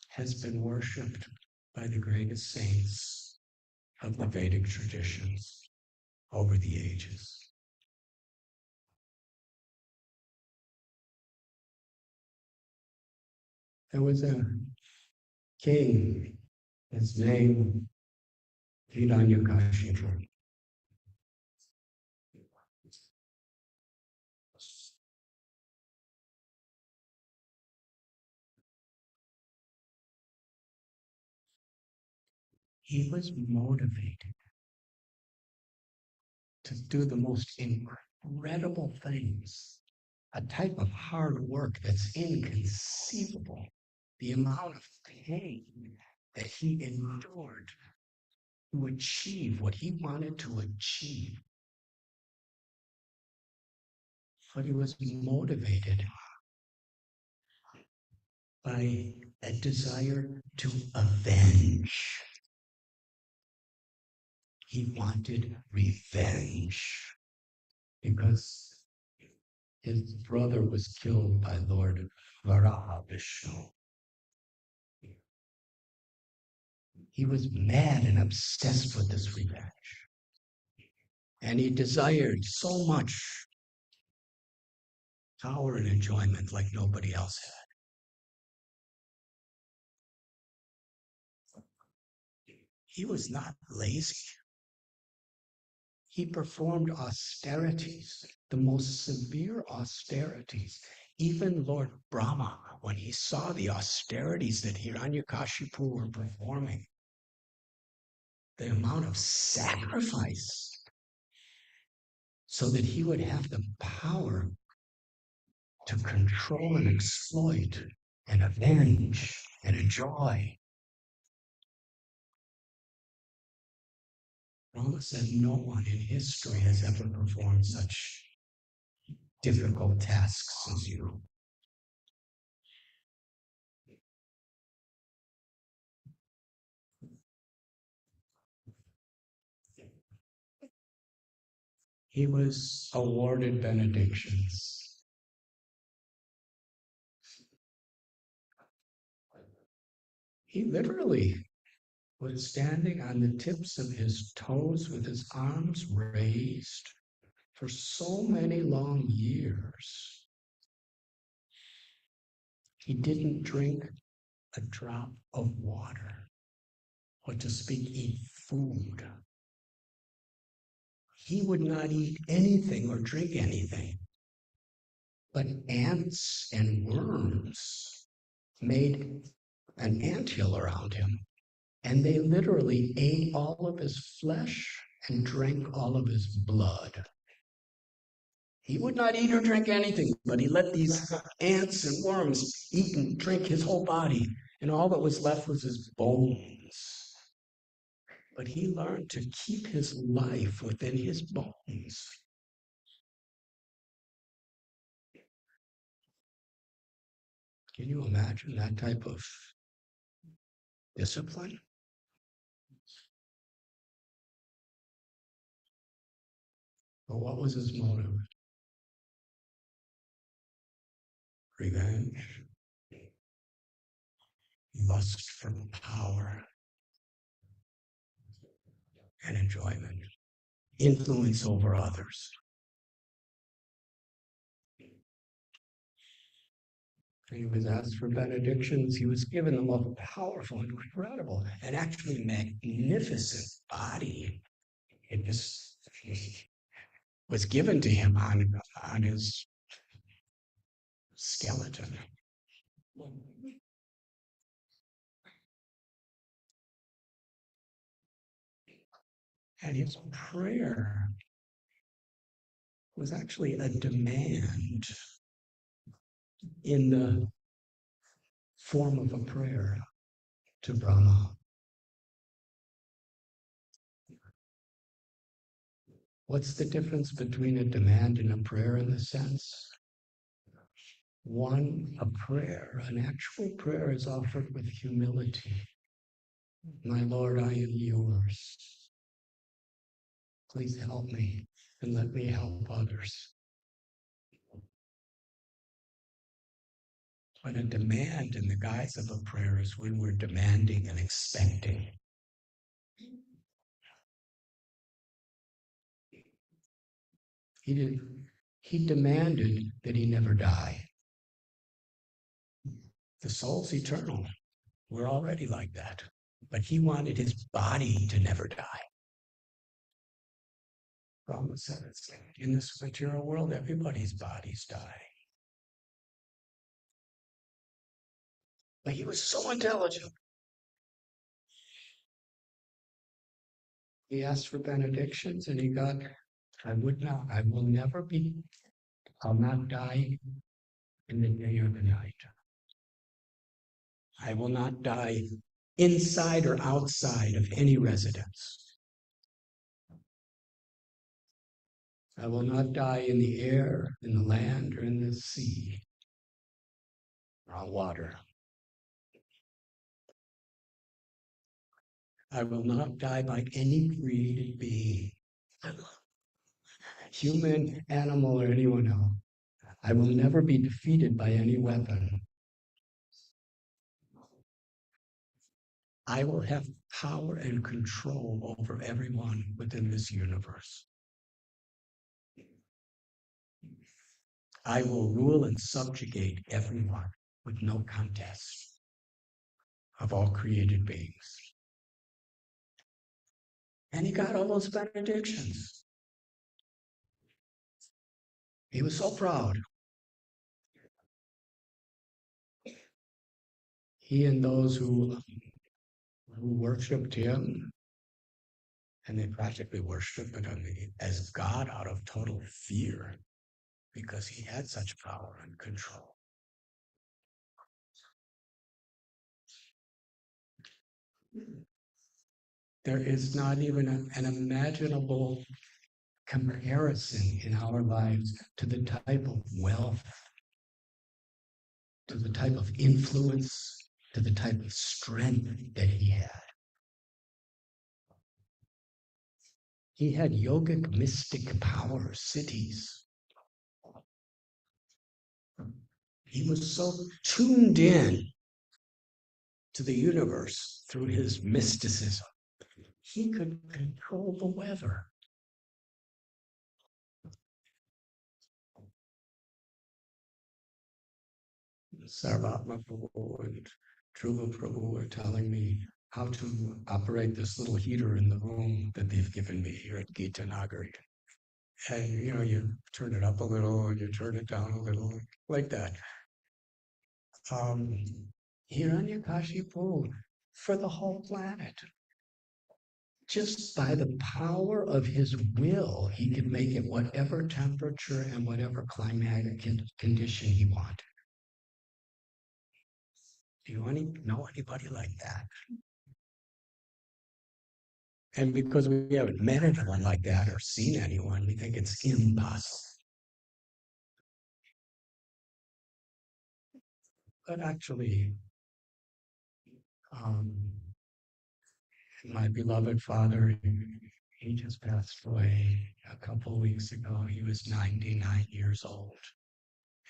has been worshipped by the greatest saints of the Vedic traditions over the ages. There was a king, his name Hiranyakashipu. He was motivated to do the most incredible things, a type of hard work that's inconceivable. The amount of pain that he endured to achieve what he wanted to achieve. But he was motivated by a desire to avenge. He wanted revenge because his brother was killed by Lord Varaha-Vishnu. He was mad and obsessed with this revenge. And he desired so much power and enjoyment like nobody else had. He was not lazy. He performed austerities, the most severe austerities. Even Lord Brahma, when he saw the austerities that Hiranyakashipu were performing, the amount of sacrifice, so that he would have the power to control and exploit and avenge and enjoy. Brahma said no one in history has ever performed such difficult tasks as you. he was awarded benedictions. He literally was standing on the tips of his toes with his arms raised for so many long years. He didn't drink a drop of water, or to speak, eat food. He would not eat anything or drink anything. But ants and worms made an anthill around him, and they literally ate all of his flesh and drank all of his blood. He would not eat or drink anything, but he let these ants and worms eat and drink his whole body, and all that was left was his bones. But he learned to keep his life within his bones. Can you imagine that type of discipline? But what was his motive? Revenge, lust for power and enjoyment, influence over others. He was asked for benedictions. He was given the most powerful, incredible, and actually magnificent body. It just was given to him on his skeleton. And his prayer was actually a demand in the form of a prayer to Brahma. What's the difference between a demand and a prayer in this sense? One, a prayer, an actual prayer is offered with humility. My Lord, I am yours. Please help me and let me help others. But a demand in the guise of a prayer is when we're demanding and expecting. He demanded that he never die. The soul's eternal. We're already like that. But he wanted his body to never die. Brahma said, in this material world, everybody's bodies die. But he was so intelligent. He asked for benedictions and he got, I'll not die in the day or the night. I will not die inside or outside of any residence. I will not die in the air, in the land, or in the sea, or on water. I will not die by any created being, human, animal, or anyone else. I will never be defeated by any weapon. I will have power and control over everyone within this universe. I will rule and subjugate everyone with no contest of all created beings. And he got all those benedictions. He was so proud. He and those who worshipped him, and they practically worshipped him as God out of total fear, because he had such power and control. There is not even an imaginable comparison in our lives to the type of wealth, to the type of influence, to the type of strength that he had. He had yogic mystic power cities. He was so tuned in to the universe through his mysticism. He could control the weather. Sarvatma Prabhu and Dhruva Prabhu were telling me how to operate this little heater in the room that they've given me here at Gita Nagari. And you turn it up a little and you turn it down a little, like that. Hiranyakashipu for the whole planet. Just by the power of his will, he could make it whatever temperature and whatever climatic condition he wanted. Do you know anybody like that? And because we haven't met anyone like that or seen anyone, we think it's impossible. But actually, my beloved father, he just passed away a couple of weeks ago. He was 99 years old.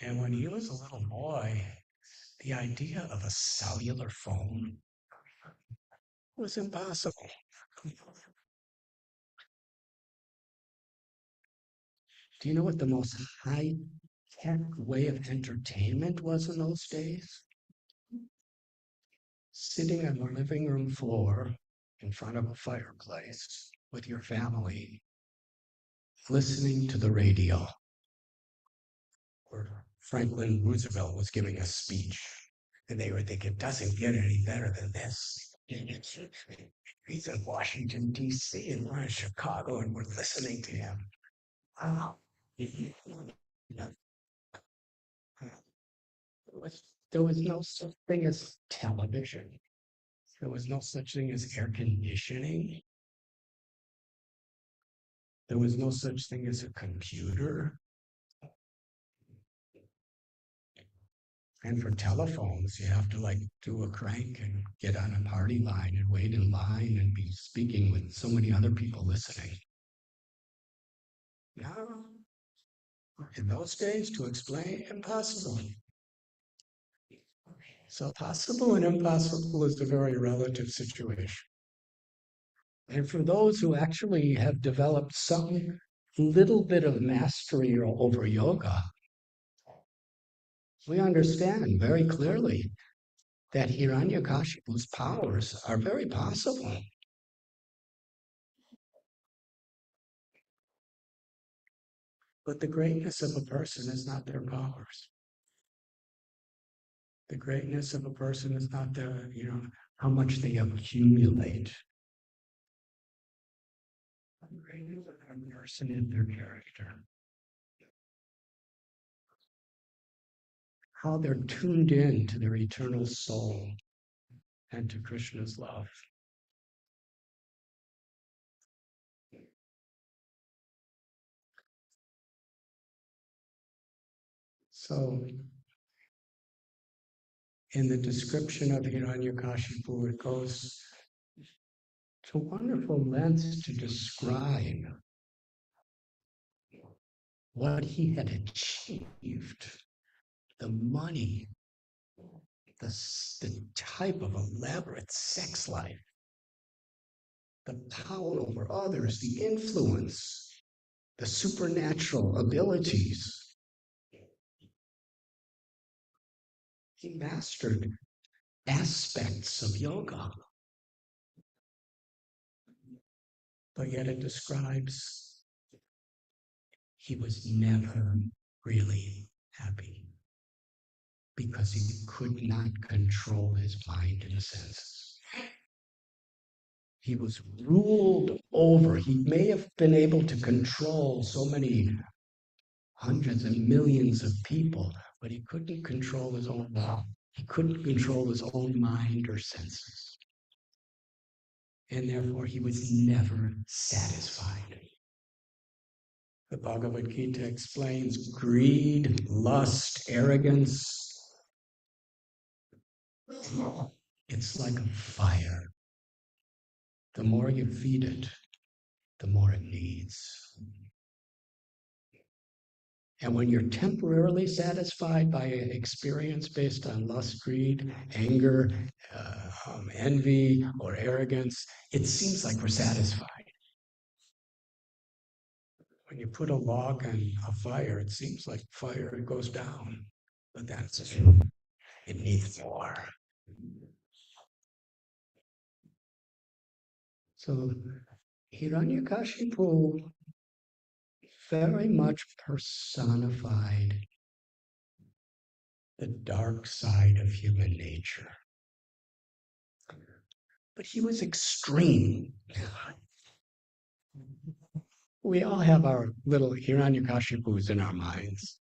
And when he was a little boy, the idea of a cellular phone was impossible. Do you know what the most high-tech way of entertainment was in those days? Sitting on the living room floor in front of a fireplace with your family, listening to the radio, where Franklin Roosevelt was giving a speech, and they were thinking, it doesn't get any better than this. He's in Washington, D.C., and we're in Chicago, and we're listening to him. Wow. There was no such thing as television. There was no such thing as air conditioning. There was no such thing as a computer. And for telephones, you have to do a crank and get on a party line and wait in line and be speaking with so many other people listening. Now, in those days, to explain, impossible. So possible and impossible is a very relative situation. And for those who actually have developed some little bit of mastery over yoga, we understand very clearly that Hiranyakashipu's powers are very possible. But the greatness of a person is not their powers. The greatness of a person is not how much they accumulate. The greatness of a person is their character. How they're tuned in to their eternal soul and to Krishna's love. So, in the description of Hiranyakashipu, it goes to wonderful lengths to describe what he had achieved, the money, the type of elaborate sex life, the power over others, the influence, the supernatural abilities. He mastered aspects of yoga, but yet it describes he was never really happy because he could not control his mind and senses. He was ruled over. He may have been able to control so many hundreds and millions of people, but he couldn't control his own will. He couldn't control his own mind or senses. And therefore, he was never satisfied. The Bhagavad Gita explains greed, lust, arrogance. It's like a fire. The more you feed it, the more it needs. And when you're temporarily satisfied by an experience based on lust, greed, anger, envy, or arrogance, it seems like we're satisfied. When you put a log on a fire, it seems like fire goes down, but that's it needs more. So Hiranyakashipu very much personified the dark side of human nature. But he was extreme. We all have our little Hiranyakashipus in our minds.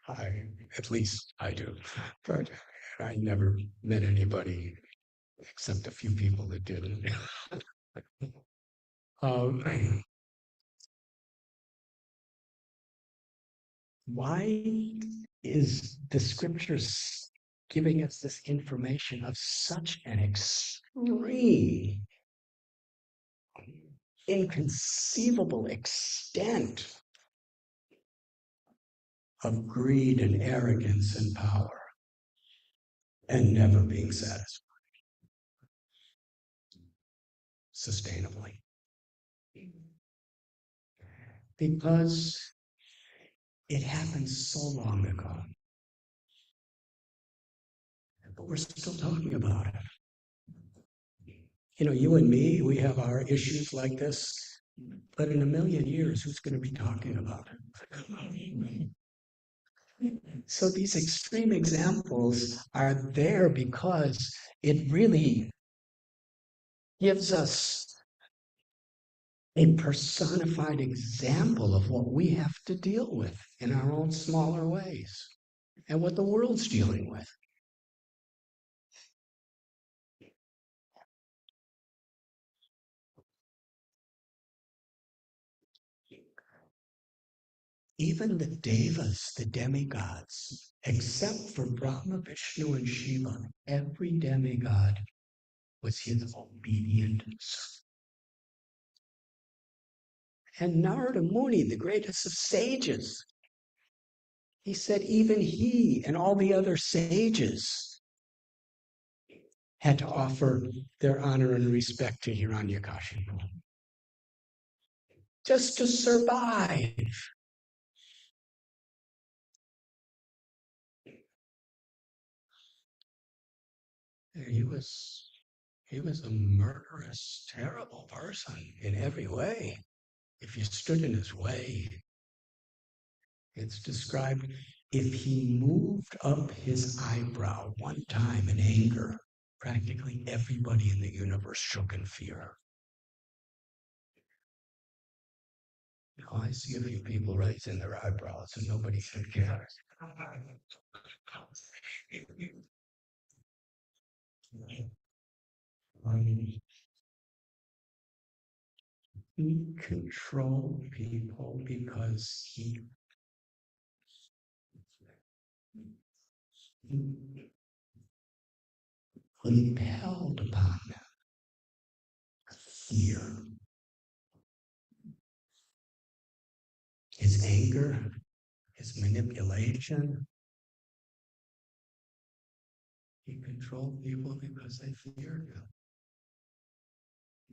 At least I do. But I never met anybody except a few people that didn't. Why is the scriptures giving us this information of such an extreme, inconceivable extent of greed and arrogance and power and never being satisfied sustainably? Because it happened so long ago, but we're still talking about it. You know, you and me, we have our issues like this, but in a million years, who's going to be talking about it? So these extreme examples are there because it really gives us a personified example of what we have to deal with in our own smaller ways and what the world's dealing with. Even the devas, the demigods, except for Brahma, Vishnu, and Shiva, every demigod was his obedient servant. And Narada Muni, the greatest of sages, he said even he and all the other sages had to offer their honor and respect to Hiranyakashipu just to survive. He was a murderous, terrible person in every way. If you stood in his way, it's described, if he moved up his eyebrow one time in anger, practically everybody in the universe shook in fear. Now, I see a few people raising their eyebrows and nobody should care. He controlled people because he impelled upon them fear. His anger, his manipulation. He controlled people because they feared him.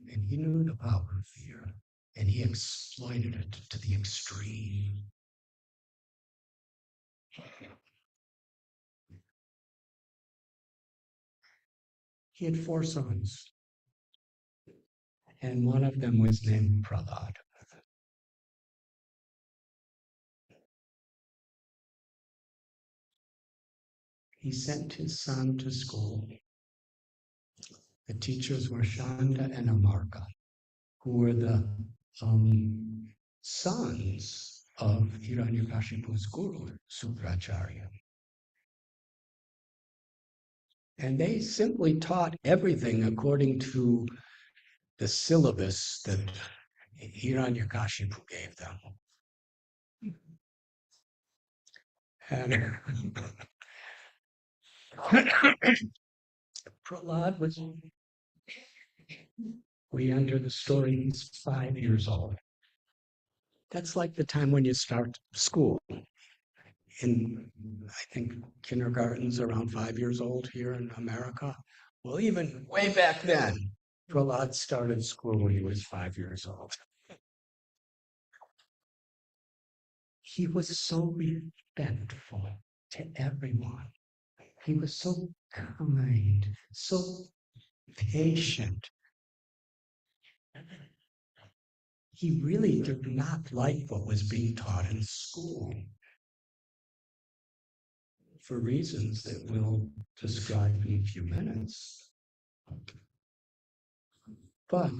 And he knew the power of fear. And he exploited it to the extreme. He had 4 sons. And one of them was named Prahlad. He sent his son to school. The teachers were Shanda and Amarka, who were the sons of Hiranyakashipu's guru, Sukracharya. And they simply taught everything according to the syllabus that Hiranyakashipu gave them. And Prahlad we enter the story, he's 5 years old. That's like the time when you start school. In, I think, kindergarten's around 5 years old here in America. Well, even way back then, Prahlad started school when he was 5 years old. He was so respectful to everyone. He was so kind, so patient. He really did not like what was being taught in school for reasons that we'll describe in a few minutes. But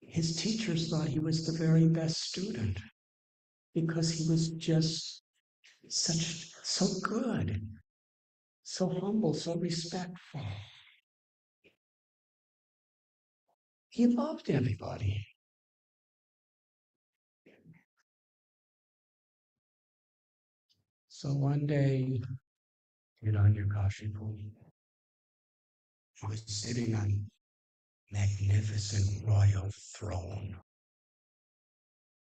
his teachers thought he was the very best student because he was just so good, so humble, so respectful. He loved everybody. So one day, Hiranyakashipu was sitting on a magnificent royal throne.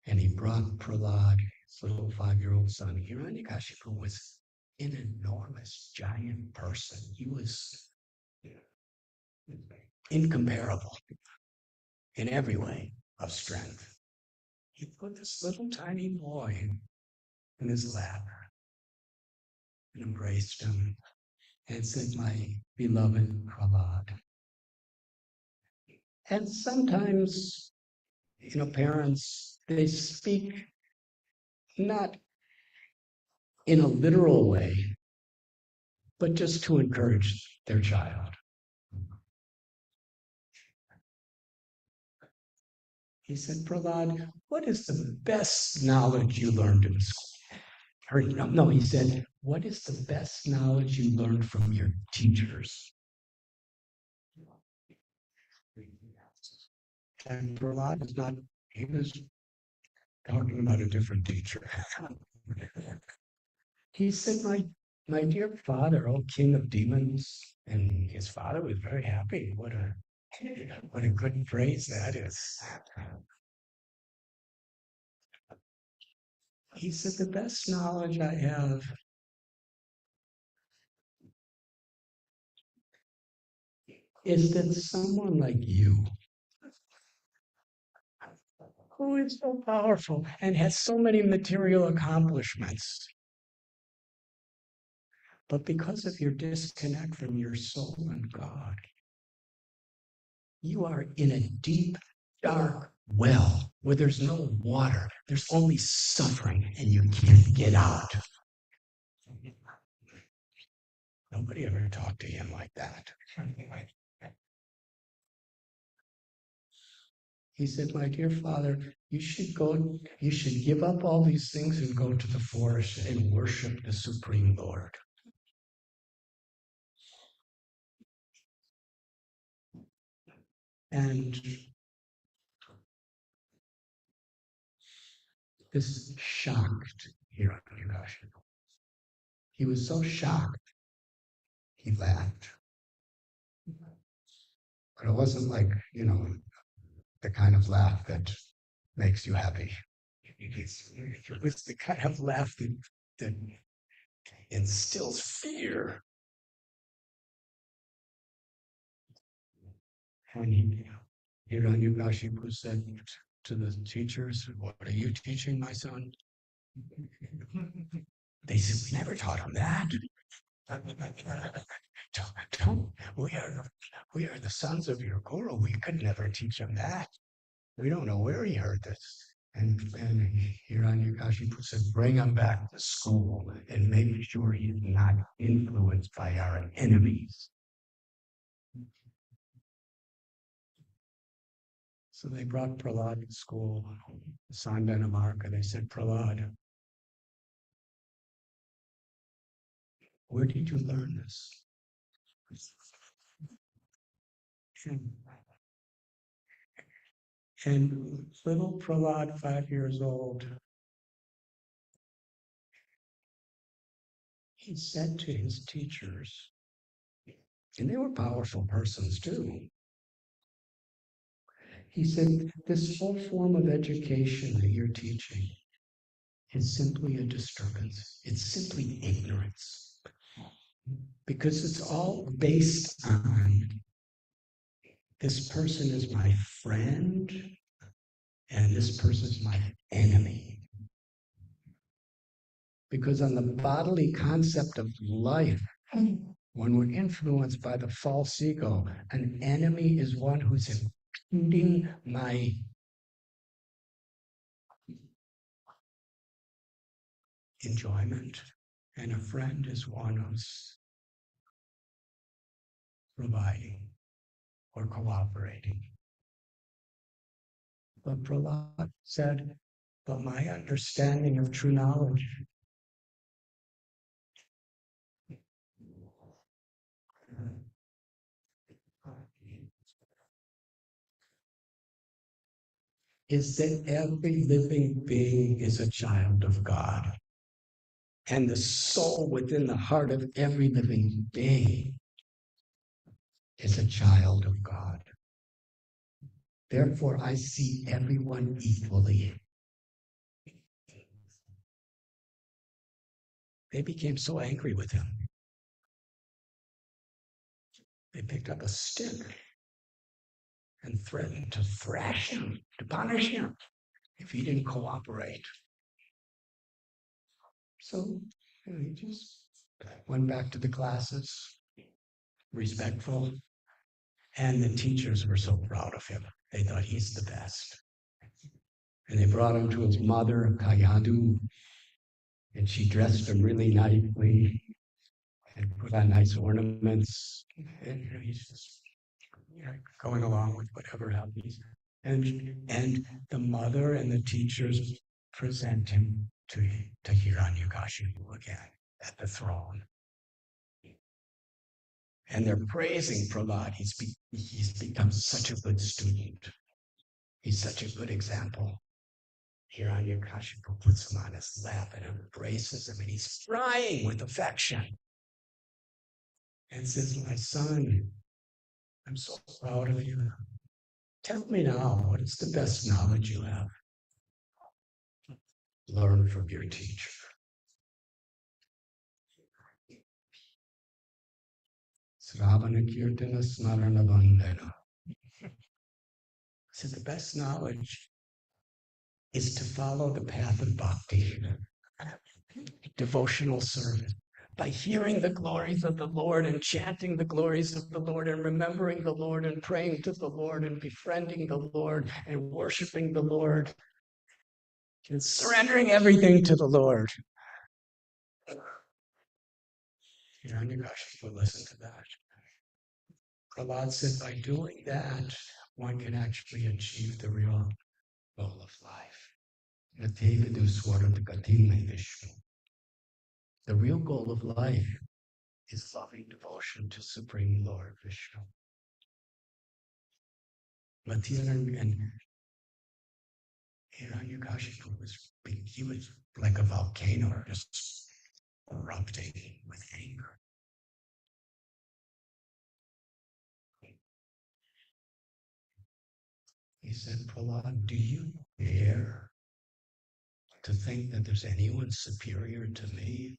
And he brought Prahlad, his little 5-year-old son. Hiranyakashipu was an enormous, giant person. He was incomparable in every way of strength. He put this little tiny boy in his lap and embraced him and said, "My beloved Prahlad." And sometimes, parents, they speak not in a literal way, but just to encourage their child. He said, "Prahlad, what is the best knowledge you learned in school?" Or no, he said, "What is the best knowledge you learned from your teachers?" And Prahlad is not, he was talking about a different teacher. He said, my dear father, O king of demons, and his father was very happy. What a good phrase that is. He said, "The best knowledge I have is that someone like you, who is so powerful and has so many material accomplishments, but because of your disconnect from your soul and God, you are in a deep, dark well where there's no water, there's only suffering, and you can't get out." Nobody ever talked to him like that. He said, "My dear father, you should give up all these things and go to the forest and worship the Supreme Lord." And this shocked Hiranyakashipu. He was so shocked, he laughed. But it wasn't like, the kind of laugh that makes you happy. It was the kind of laugh that instills fear. And Hiranyakashipu said to the teachers, "What are you teaching my son?" They said, "We never taught him that. Don't, we are the sons of your guru. We could never teach him that. We don't know where he heard this." And Hiranyakashipu said, "Bring him back to school and make sure he's not influenced by our enemies." So they brought Prahlad to school, signed on a marker. They said, "Prahlad, where did you learn this?" And little Prahlad, 5 years old, he said to his teachers, and they were powerful persons too, He said, this whole form of education that you're teaching is simply a disturbance. It's simply ignorance. Because it's all based on this person is my friend and this person is my enemy. Because on the bodily concept of life, when we're influenced by the false ego, an enemy is one who's impeding my enjoyment, and a friend is one who's providing or cooperating. But Prahlad said, but my understanding of true knowledge is that every living being is a child of God. And the soul within the heart of every living being is a child of God. Therefore, I see everyone equally. They became so angry with him. They picked up a stick and threatened to thrash him, to punish him, if he didn't cooperate. So he just went back to the classes, respectful, and the teachers were so proud of him. They thought he's the best. And they brought him to his mother, Kayadu, and she dressed him really nicely and put on nice ornaments. And he's just going along with whatever happens. And the mother and the teachers present him to Hiranyakashipu again at the throne. And they're praising Prahlad. He's become such a good student. He's such a good example. Hiranyakashipu puts him on his lap and embraces him, and he's crying with affection. And says, my son, I'm so proud of you. Tell me now, what is the best knowledge you have? Learn from your teacher. Sravana Kirtana Smarana Vandana. So the best knowledge is to follow the path of bhakti, devotional service. By hearing the glories of the Lord and chanting the glories of the Lord and remembering the Lord and praying to the Lord and befriending the Lord and worshiping the Lord and surrendering everything to the Lord. Hiranyakashipu listen to that. Prahlad said, by doing that, one can actually achieve the real goal of life. The real goal of life is loving devotion to Supreme Lord Vishnu. And Hiranyakashipu was like a volcano, just erupting with anger. He said, Prahlad, do you dare to think that there's anyone superior to me?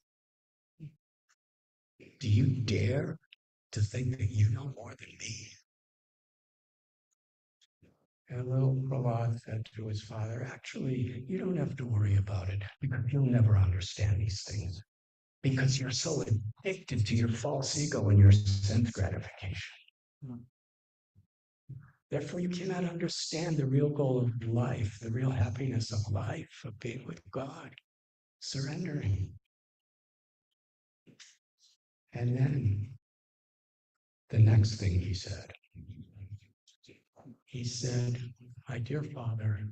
Do you dare to think that you know more than me? And little Prahlad said to his father, actually, you don't have to worry about it because you'll never understand these things because you're so addicted to your false ego and your sense gratification. Therefore, you cannot understand the real goal of life, the real happiness of life, of being with God, surrendering. And then the next thing he said, my dear father,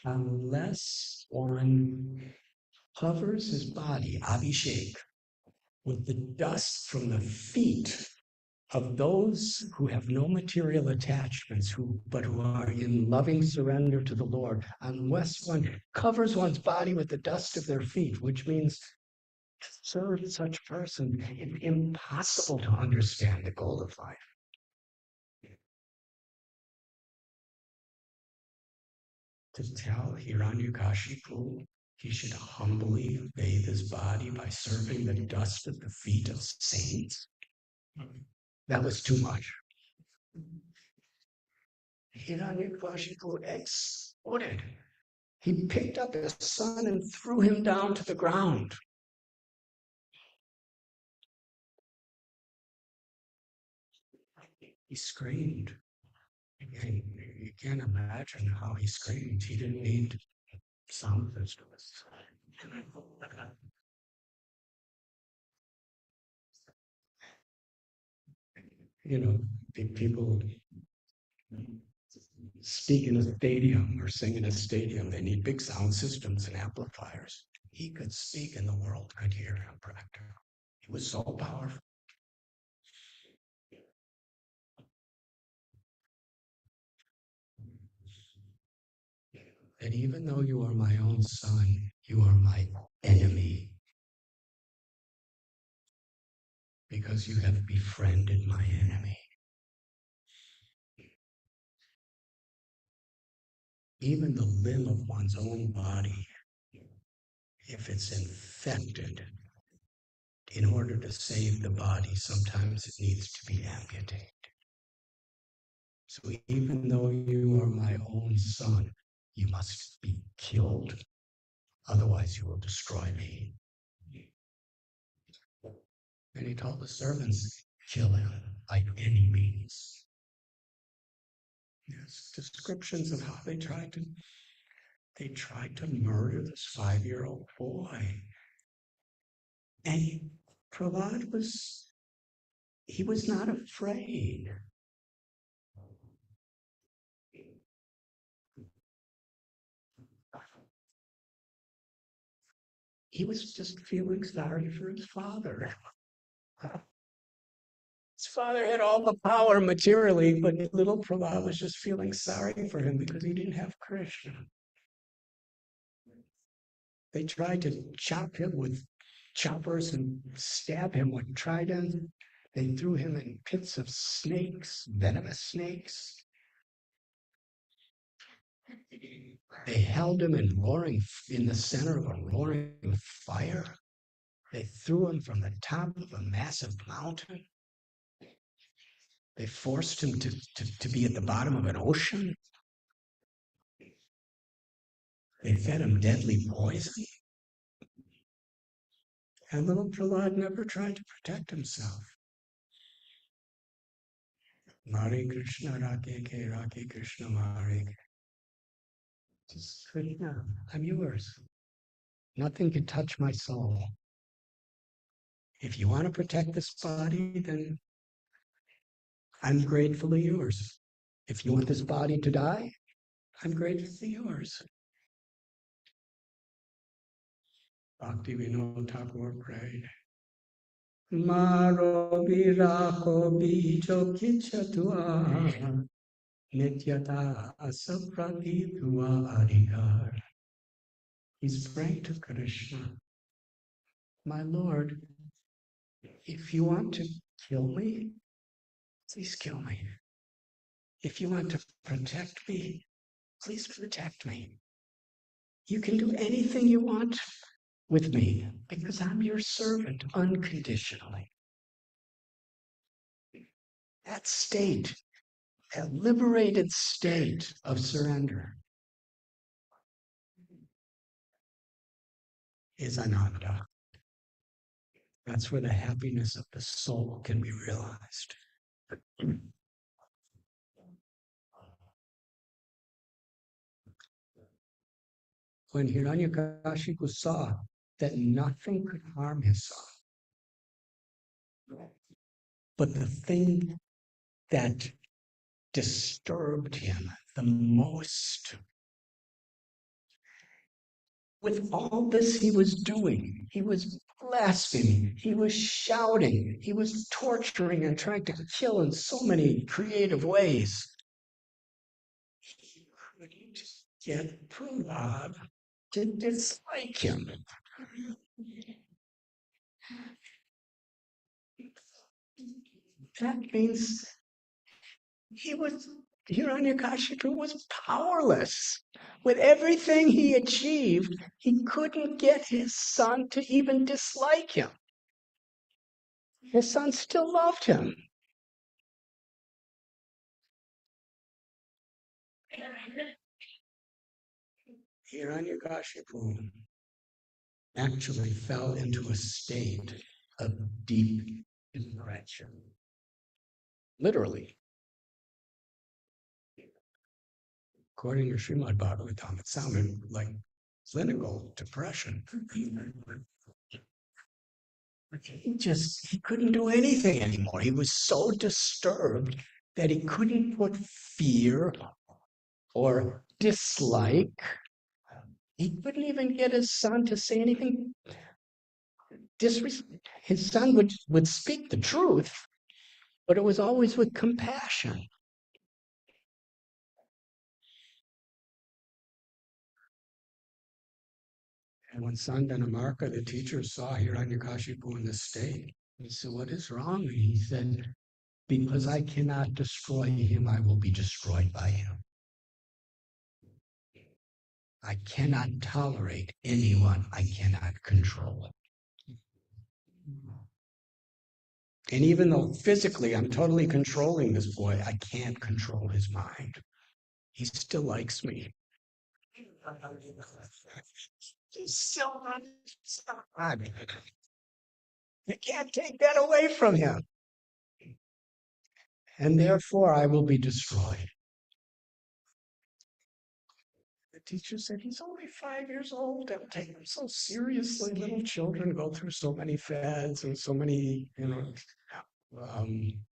unless one covers his body, abhishek, with the dust from the feet of those who have no material attachments, but who are in loving surrender to the Lord, unless one covers one's body with the dust of their feet, which means to serve such person, it's impossible to understand the goal of life. to tell Hiranyakashipu he should humbly bathe his body by serving the dust at the feet of saints. That was too much. Hiranyakashipu exploded. He picked up his son and threw him down to the ground. He screamed. Again, you can't imagine how he screamed. He didn't need sound instruments. You know, people speak in a stadium or sing in a stadium. They need big sound systems and amplifiers. He could speak and the world could hear him practically. He was so powerful. And even though you are my own son, you are my enemy, because you have befriended my enemy. Even the limb of one's own body, if it's infected, in order to save the body, sometimes it needs to be amputated. So even though you are my own son, you must be killed. Otherwise, you will destroy me. And he told the servants, kill him by any means. There's descriptions of how they tried to murder this 5-year-old boy. And Prahlad was not afraid. He was just feeling sorry for his father. His father had all the power materially, but little Prahlad was just feeling sorry for him because he didn't have Krishna. They tried to chop him with choppers and stab him with tridents. They threw him in pits of snakes, venomous snakes. They held him in the center of a roaring fire. They threw him from the top of a massive mountain. They forced him to be at the bottom of an ocean. They fed him deadly poison. And little Prahlad never tried to protect himself. Mare Krishna Rake Krishna Mare. Just Krishna, I'm yours. Nothing can touch my soul. If you want to protect this body, then I'm gratefully yours. If you want this body to die, I'm gratefully yours. Bhakti Vinod Thakur prayed. Maro virako bijo kichatua nityata asapratitua adhikar. He's praying to Krishna. My Lord, if you want to kill me, please kill me. If you want to protect me, please protect me. You can do anything you want with me because I'm your servant unconditionally. That state, that liberated state of surrender is ananda. That's where the happiness of the soul can be realized. When Hiranyakashipu saw that nothing could harm his son, but the thing that disturbed him the most, with all this he was doing, he was blaspheming, he was shouting, he was torturing and trying to kill in so many creative ways. He couldn't get Prahlad to dislike him. That means Hiranyakashipu was powerless. With everything he achieved, he couldn't get his son to even dislike him. His son still loved him. Hiranyakashipu actually fell into a state of deep depression. Literally. According to Srimad Bhagavatam, it sounded like clinical depression. He couldn't do anything anymore. He was so disturbed that he couldn't put fear or dislike. He couldn't even get his son to say anything. His son would speak the truth, but it was always with compassion. And when Sandanamarka, the teacher, saw Hiranyakashipu in this state, he said, "What is wrong?" And he said, "Because I cannot destroy him, I will be destroyed by him. I cannot tolerate anyone I cannot control." And even though physically I'm totally controlling this boy, I can't control his mind. He still likes me. He's still on his side. You can't take that away from him. And therefore I will be destroyed. The teacher said, "He's only 5 years old. Don't take him so seriously. Little children go through so many fads and so many, um,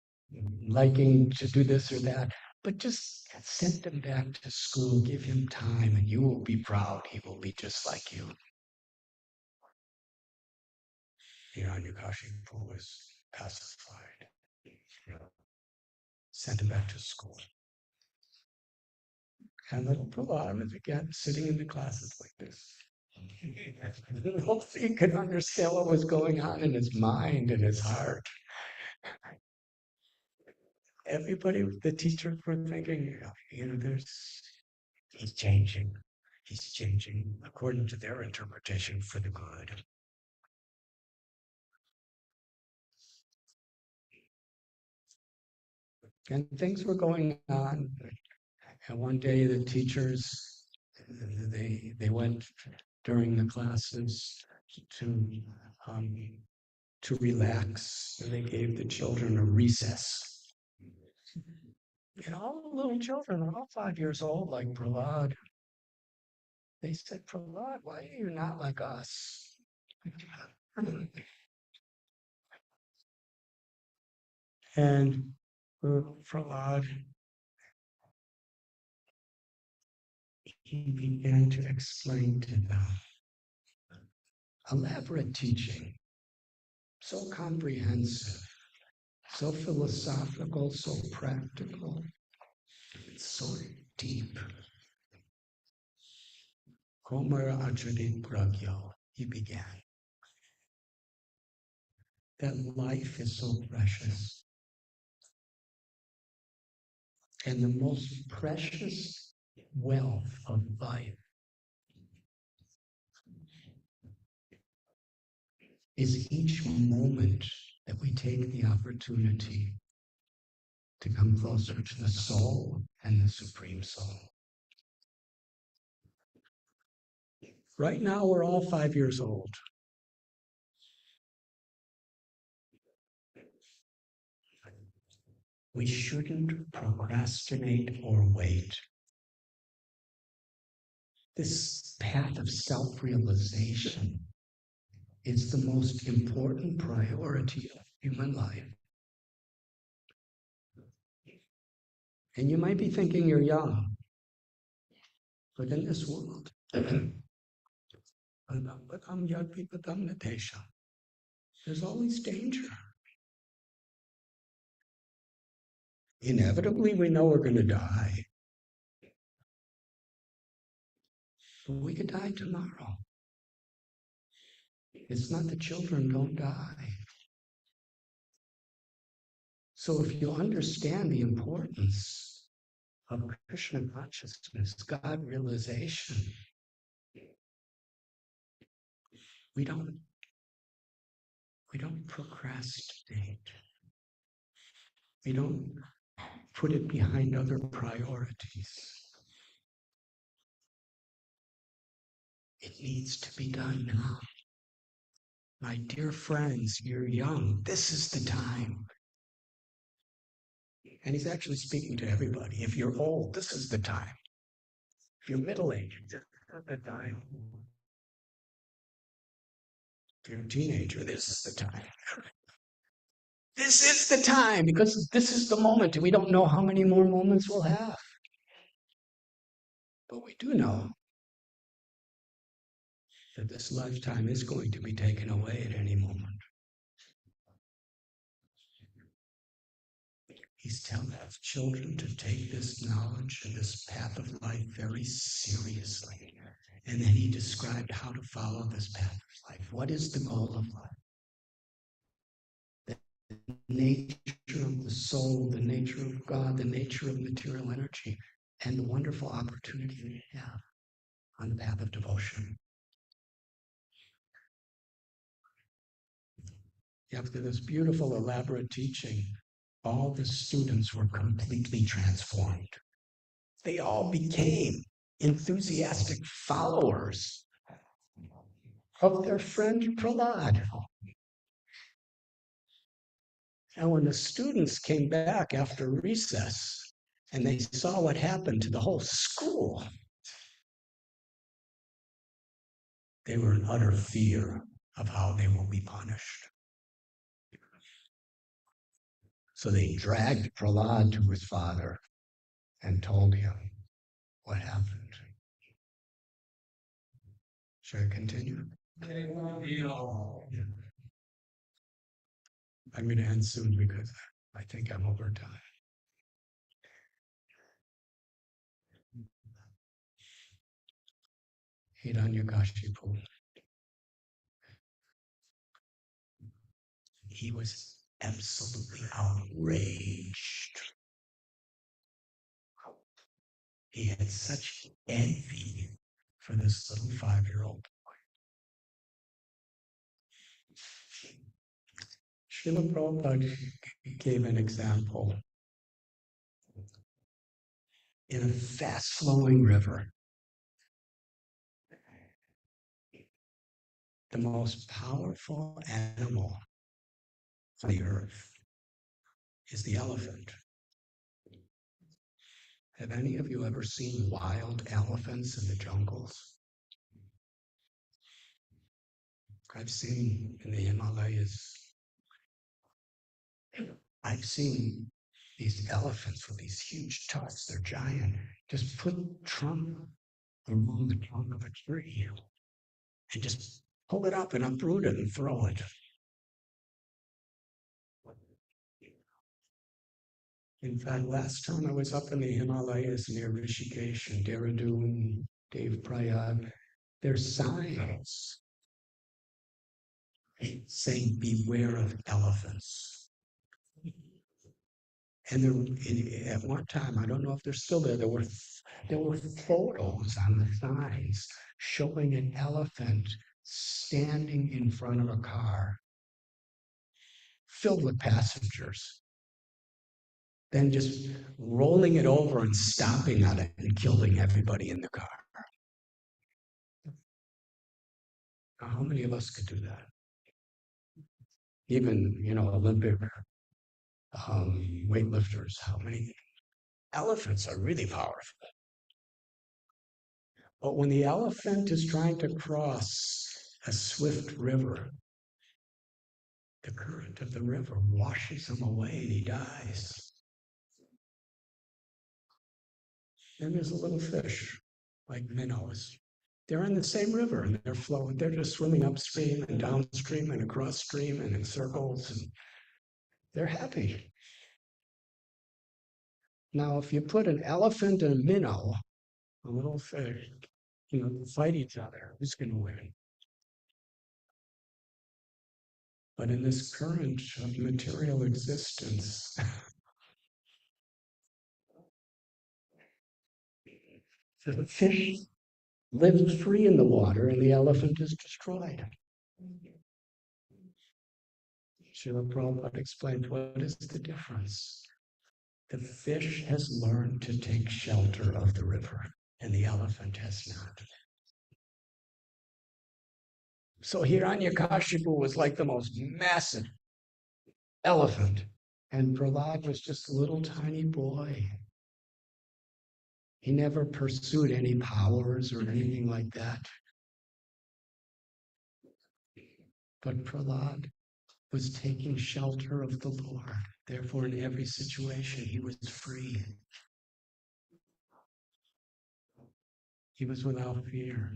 liking to do this or that. But just send him back to school, give him time, and you will be proud. He will be just like you." Hiranyakashipu was pacified. Sent him back to school. And little Prahlad was again sitting in the classes like this. Hopefully he could understand what was going on in his mind and his heart. Everybody, the teachers were thinking, he's changing. He's changing according to their interpretation for the good. And things were going on. And one day the teachers, they went during the classes to relax, and they gave the children a recess. And all the little children are all 5 years old, like Prahlad. They said, "Prahlad, why are you not like us?" And Prahlad, he began to explain to them elaborate teaching, so comprehensive, so philosophical, so practical, so deep. Komara Ajadin Pragyo, he began. That life is so precious. And the most precious wealth of life is each moment that we take the opportunity to come closer to the soul and the Supreme Soul. Right now, we're all 5 years old. We shouldn't procrastinate or wait. This path of self-realization is the most important priority of human life. And you might be thinking you're young, but in this world, there's always danger. Inevitably, we know we're going to die. But we could die tomorrow. It's not the children don't die. So if you understand the importance of Krishna consciousness, God realization. We don't procrastinate. We don't put it behind other priorities. It needs to be done now. My dear friends, you're young. This is the time. And he's actually speaking to everybody. If you're old, this is the time. If you're middle-aged, this is the time. If you're a teenager, this is the time. This is the time, because this is the moment, and we don't know how many more moments we'll have. But we do know that this lifetime is going to be taken away at any moment. He's telling his children to take this knowledge and this path of life very seriously. And then he described how to follow this path of life. What is the goal of life? The nature of the soul, the nature of God, the nature of material energy, and the wonderful opportunity we have on the path of devotion. After this beautiful, elaborate teaching, all the students were completely transformed. They all became enthusiastic followers of their friend Prahlad. And when the students came back after recess and they saw what happened to the whole school, they were in utter fear of how they will be punished. So they dragged Prahlad to his father and told him what happened. Should I continue? I'm going to end soon because I think I'm over time. Hiranyakashipu. He was absolutely outraged. He had such envy for this little 5-year-old boy. Srila Prabhupada gave an example. In a fast-flowing river, the most powerful animal on the earth is the elephant. Have any of you ever seen wild elephants in the jungles? I've seen in the Himalayas. I've seen these elephants with these huge tusks, they're giant, just put trunk around the trunk of a tree and just pull it up and uproot it and throw it. In fact, last time I was up in the Himalayas near Rishikesh and Dehradun, Prayagraj, there's signs saying beware of elephants. And there, at one time, I don't know if they're still there, there were photos on the signs showing an elephant standing in front of a car filled with passengers, then just rolling it over and stomping on it and killing everybody in the car. Now, how many of us could do that? Even, Olympic weightlifters, how many? Elephants are really powerful. But when the elephant is trying to cross a swift river, the current of the river washes him away and he dies. Then there's a little fish, like minnows. They're in the same river and they're flowing. They're just swimming upstream and downstream and across stream and in circles. And they're happy. Now, if you put an elephant and a minnow, a little fish, fight each other, who's going to win? But in this current of material existence, The fish lives free in the water and the elephant is destroyed. Srila Prabhupada explained what is the difference. The fish has learned to take shelter of the river and the elephant has not. So Hiranyakashipu was like the most massive elephant, and Prahlad was just a little tiny boy. He never pursued any powers or anything like that. But Prahlad was taking shelter of the Lord. Therefore, in every situation, he was free. He was without fear.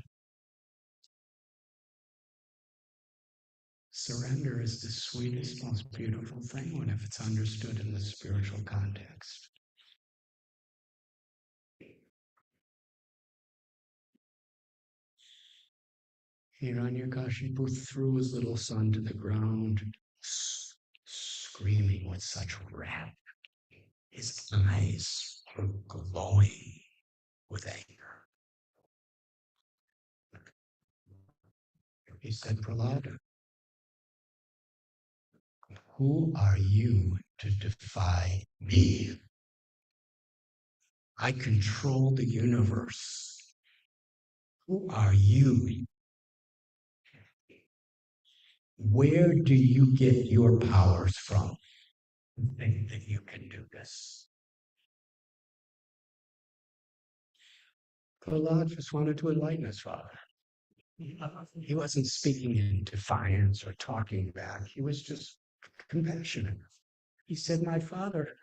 Surrender is the sweetest, most beautiful thing when if it's understood in the spiritual context. Hiranyakashipu threw his little son to the ground, screaming with such wrath. His eyes were glowing with anger. He said, Prahlad, who are you to defy me? I control the universe. Who are you? Where do you get your powers from? Think that you can do this. Prahlad just wanted to enlighten his father. He wasn't speaking in defiance or talking back. He was just compassionate. He said, my father,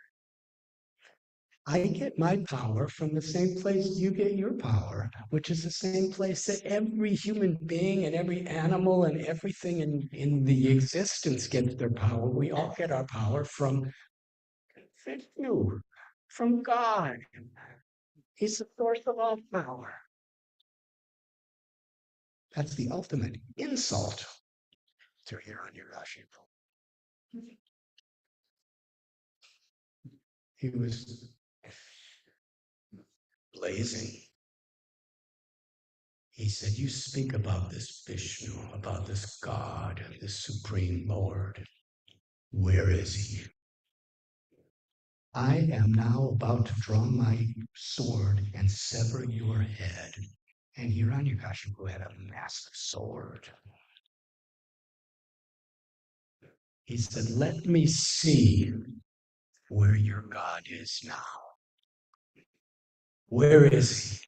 I get my power from the same place you get your power, which is the same place that every human being and every animal and everything in the existence gets their power. We all get our power from Vishnu, from God. He's the source of all power. That's the ultimate insult to Hiranyakashipu. He was blazing. He said, you speak about this Vishnu, about this God, this Supreme Lord. Where is he? I am now about to draw my sword and sever your head. And Hiranyakashipu had a massive sword. He said, let me see where your God is now. Where is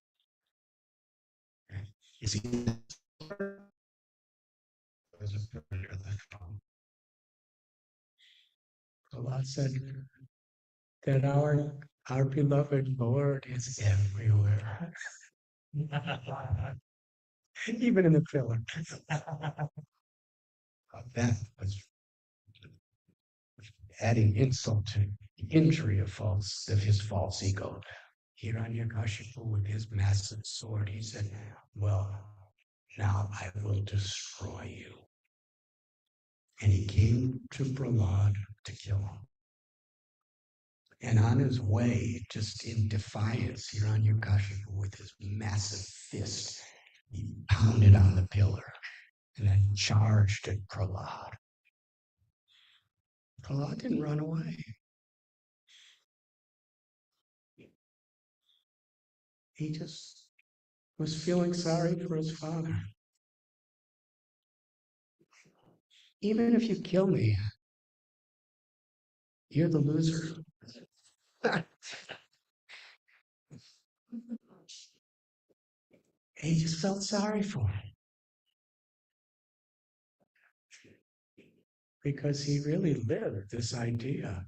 he? Is he Prahlad said that our beloved Lord is everywhere. Even in the pillar. That was adding insult to the injury of his false ego. Hiranyakashipu with his massive sword, he said, well, now I will destroy you. And he came to Prahlad to kill him. And on his way, just in defiance, Hiranyakashipu with his massive fist, he pounded on the pillar and then charged at Prahlad. Prahlad didn't run away. He just was feeling sorry for his father. Even if you kill me, you're the loser. He just felt sorry for him. Because he really lived this idea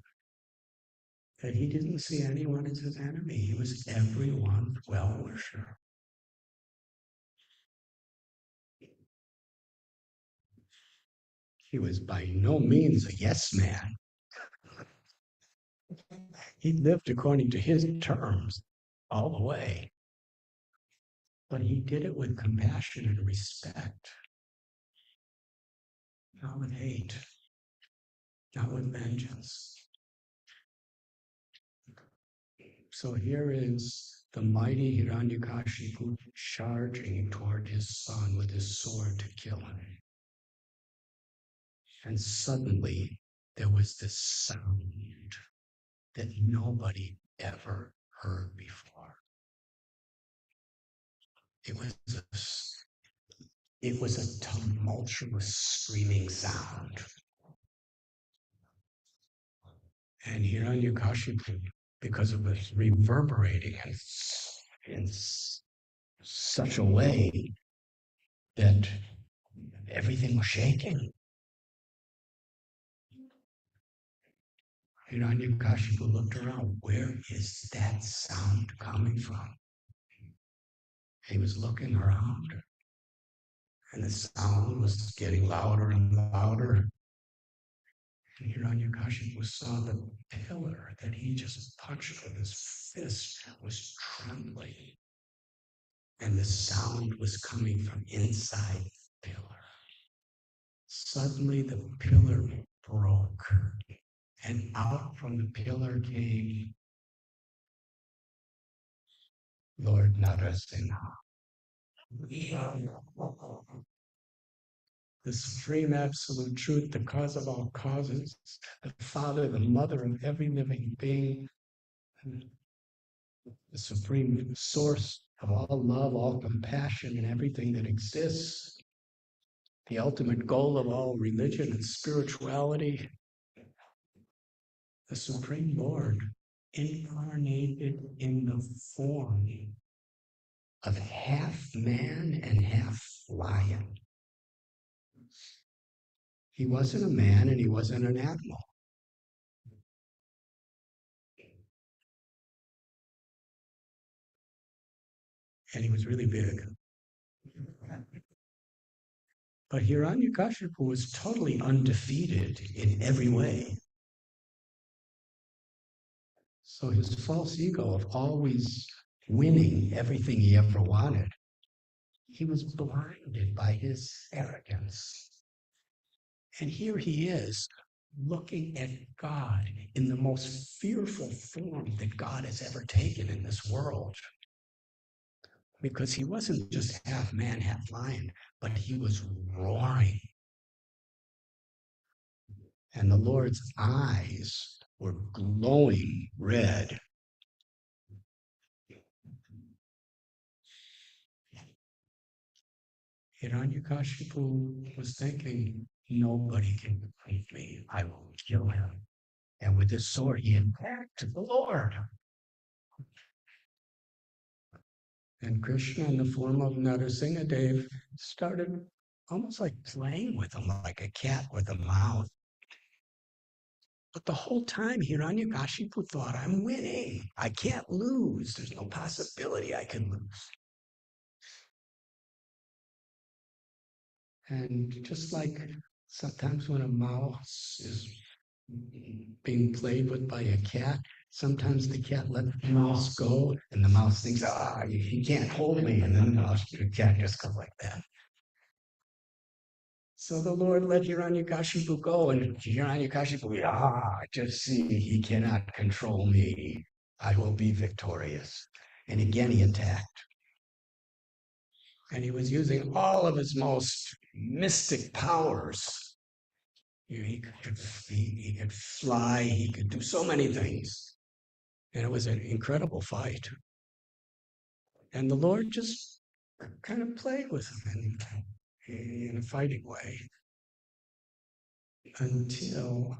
that he didn't see anyone as his enemy. He was everyone's well-wisher. He was by no means a yes man. He lived according to his terms all the way. But he did it with compassion and respect, not with hate, not with vengeance. So here is the mighty Hiranyakashipu charging toward his son with his sword to kill him. And suddenly there was this sound that nobody ever heard before. It was a tumultuous screaming sound. And Hiranyakashipu, because it was reverberating in such a way that everything was shaking. Hiranyakashipu looked around. Where is that sound coming from? He was looking around, and the sound was getting louder and louder. And Hiranyakashipu saw the pillar that he just punched with his fist was trembling. And the sound was coming from inside the pillar. Suddenly the pillar broke, and out from the pillar came Lord Narasimha. The supreme absolute truth, the cause of all causes, the father, the mother of every living being, the supreme source of all love, all compassion, and everything that exists, the ultimate goal of all religion and spirituality, the Supreme Lord incarnated in the form of half man and half lion. He wasn't a man and he wasn't an animal. And he was really big. But Hiranyakashipu was totally undefeated in every way. So his false ego of always winning everything he ever wanted, he was blinded by his arrogance. And here he is, looking at God in the most fearful form that God has ever taken in this world. Because he wasn't just half man, half lion, but he was roaring. And the Lord's eyes were glowing red. Hiranyakashipu was thinking, nobody can defeat me. I will kill him. And with his sword, he attacked the Lord. And Krishna, in the form of Nrsimhadeva, started almost like playing with him, like a cat with a mouse. But the whole time, Hiranyakashipu thought, I'm winning. I can't lose. There's no possibility I can lose. And just like sometimes when a mouse is being played with by a cat, sometimes the cat lets the mouse go, and the mouse thinks, he can't hold me. And then the cat just goes like that. So the Lord let Hiranyakashipu go, and Hiranyakashipu, just see, he cannot control me. I will be victorious. And again he attacked. And he was using all of his most mystic powers. He could fly, he could do so many things. And it was an incredible fight. And the Lord just kind of played with him in a fighting way. Until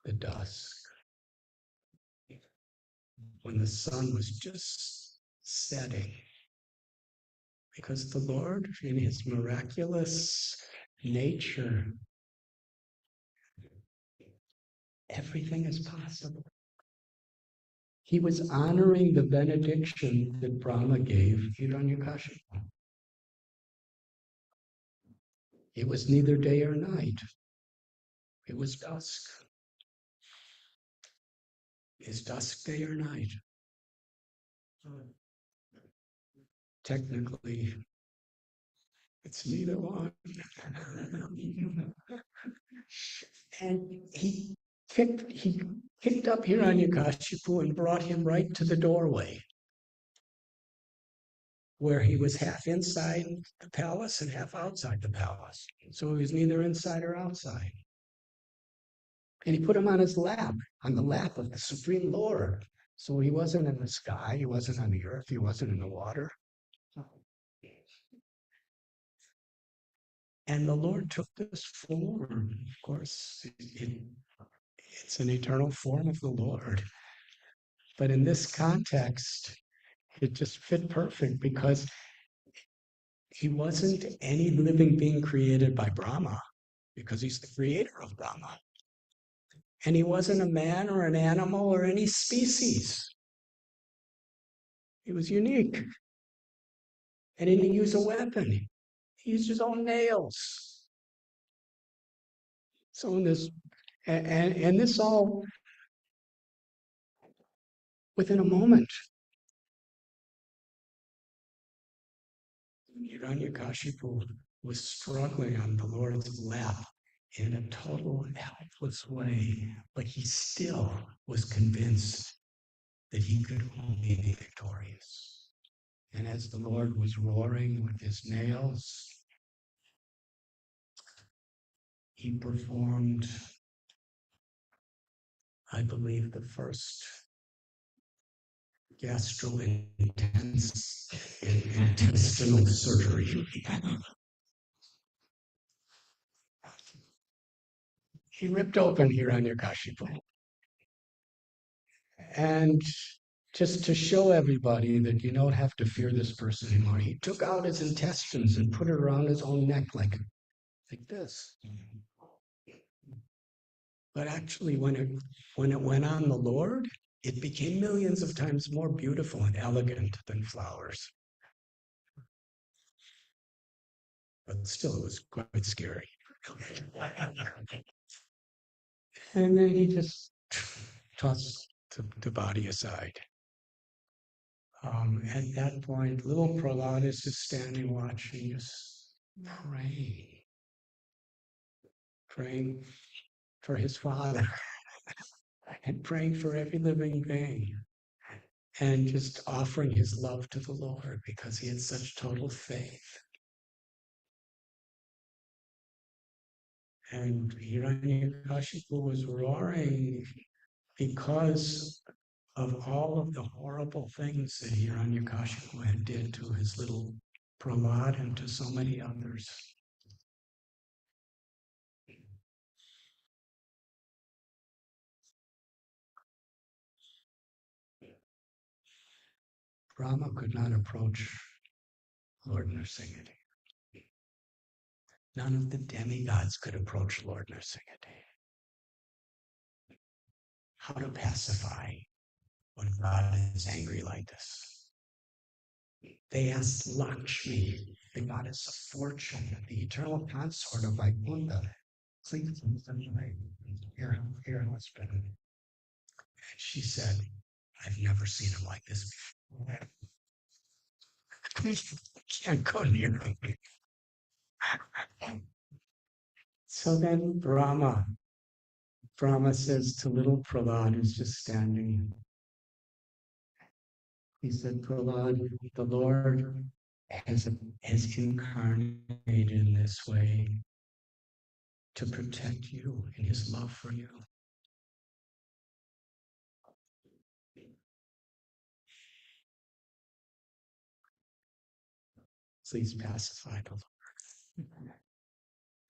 the dusk, when the sun was just setting, because the Lord, in his miraculous nature, everything is possible. He was honoring the benediction that Brahma gave Hiranyakashipu. It was neither day or night. It was dusk. Is dusk day or night? Technically, it's neither one. And he picked up Hiranyakashipu and brought him right to the doorway, where he was half inside the palace and half outside the palace. So he was neither inside or outside. And he put him on his lap, on the lap of the Supreme Lord. So he wasn't in the sky, he wasn't on the earth, he wasn't in the water. And the Lord took this form. Of course, it's an eternal form of the Lord. But in this context, it just fit perfect because he wasn't any living being created by Brahma, because he's the creator of Brahma. And he wasn't a man or an animal or any species. He was unique. And he didn't use a weapon. He used his own nails. So in this, and this all within a moment. Hiranyakashipu was struggling on the Lord's lap in a total helpless way, but he still was convinced that he could only be victorious. And as the Lord was roaring with his nails, he performed, I believe, the first gastrointestinal surgery. He ripped open Hiranyakashipu. And just to show everybody that you don't have to fear this person anymore, he took out his intestines and put it around his own neck like this. But actually, when it went on the Lord, it became millions of times more beautiful and elegant than flowers. But still, it was quite scary. And then he just tossed the body aside. At that point, little Prahlad is just standing watching, just praying for his father, and praying for every living being, and just offering his love to the Lord because he had such total faith. And Hiranyakashipu was roaring because of all of the horrible things that Hiranyakashipu had did to his little Prahlad and to so many others. Brahma could not approach Lord Nrsimhadeva. None of the demigods could approach Lord Nrsimhadeva. How to pacify when God is angry like this? They asked Lakshmi, the goddess of fortune, the eternal consort of Vaikuntha, please, your husband. And she said, I've never seen him like this before. Can't go near him. So then Brahma says to little Prahlad, who's just standing, he said, Prahlad, the Lord has incarnated in this way to protect you in his love for you. Please pacify the Lord.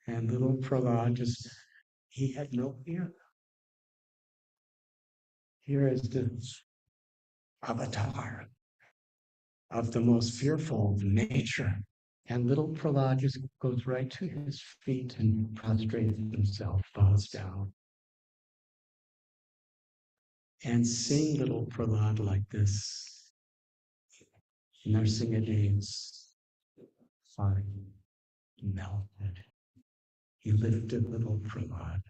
And little Prahlad he had no fear. Here is the avatar of the most fearful of nature. And little Prahlad just goes right to his feet and prostrates himself, bows down. And seeing little Prahlad like this, Nrsimhadeva's heart melted. He lifted little Prahlad,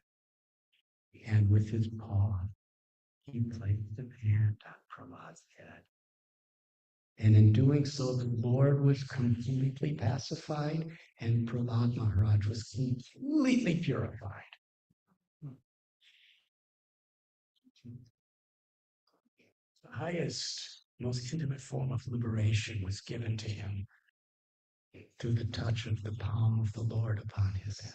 and with his paw, he placed a hand on Prahlad's head. And in doing so, the Lord was completely pacified, and Prahlad Maharaj was completely purified. highest, most intimate form of liberation was given to him through the touch of the palm of the Lord upon his head.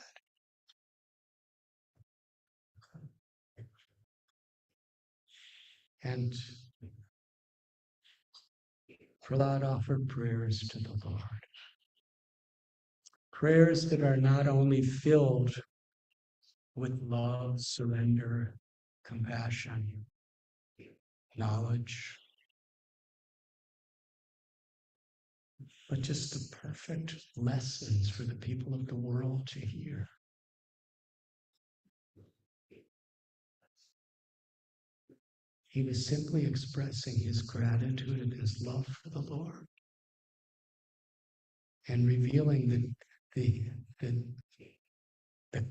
And Prahlad offered prayers to the Lord. Prayers that are not only filled with love, surrender, compassion, knowledge, but just the perfect lessons for the people of the world to hear. He was simply expressing his gratitude and his love for the Lord and revealing the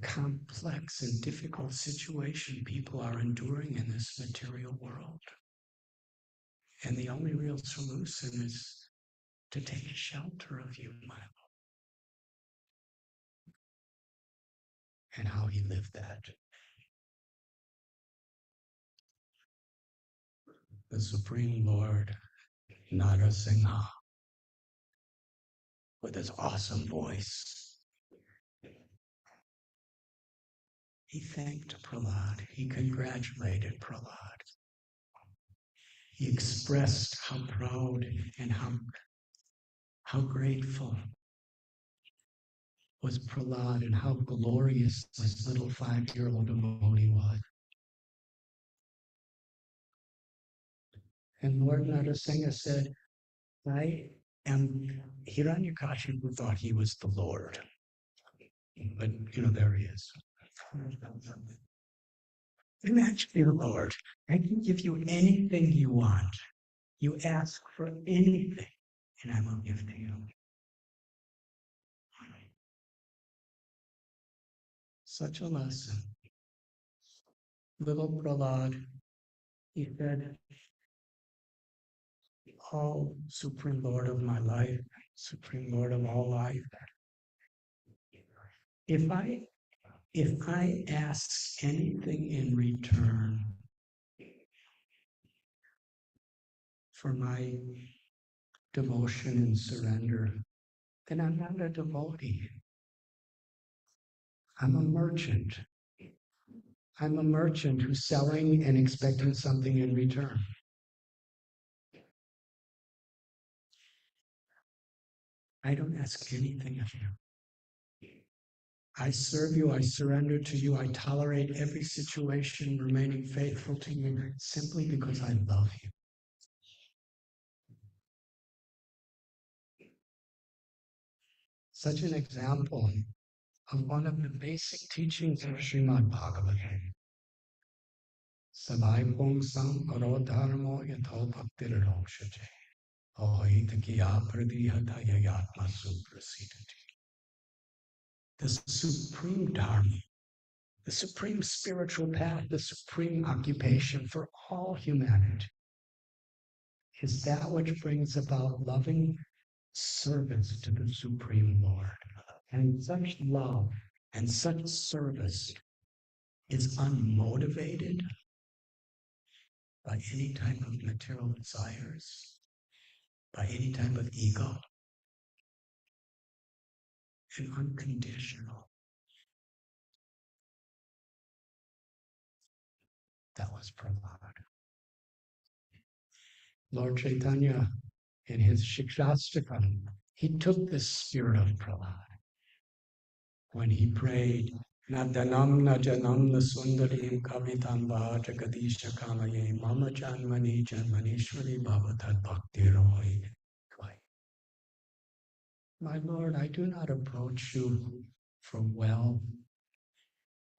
complex and difficult situation people are enduring in this material world. And the only real solution is to take shelter of you, my Lord. And how he lived that. The Supreme Lord, Narasimha, with his awesome voice, he thanked Prahlad. He congratulated Prahlad. He expressed how proud and how grateful was Prahlad and how glorious this little 5-year-old devotee was. And Lord Narasimha said, I am Hiranyakashipu thought he was the Lord. But there he is. I'm actually the Lord. I can give you anything you want. You ask for anything, and I will give to you. Such a lesson. Little Prahlad, he said, "Oh, Supreme Lord of my life, Supreme Lord of all life, if I ask anything in return for my devotion and surrender, then I'm not a devotee. I'm a merchant. I'm a merchant who's selling and expecting something in return. I don't ask anything of you. I serve you, I surrender to you, I tolerate every situation, remaining faithful to you simply because I love you. Such an example of one of the basic teachings of Srimad Bhagavatam. Savai pong sam paro dharmo yatho bhaktir rokshate. Ohitakiya pradihata yayatma suprasidati. The supreme dharma, the supreme spiritual path, the supreme occupation for all humanity is that which brings about loving service to the Supreme Lord. And such love and such service is unmotivated by any type of material desires, by any type of ego, and unconditional. That was Prahlad. Lord Chaitanya, in his Shikshastakam, he took the spirit of Prahlad when he prayed, Nadanam najanam nasundarim kavitam va jagadisha kamaye mama janmani janmanishwari bhavatad bhakti rohi. My Lord, I do not approach you for wealth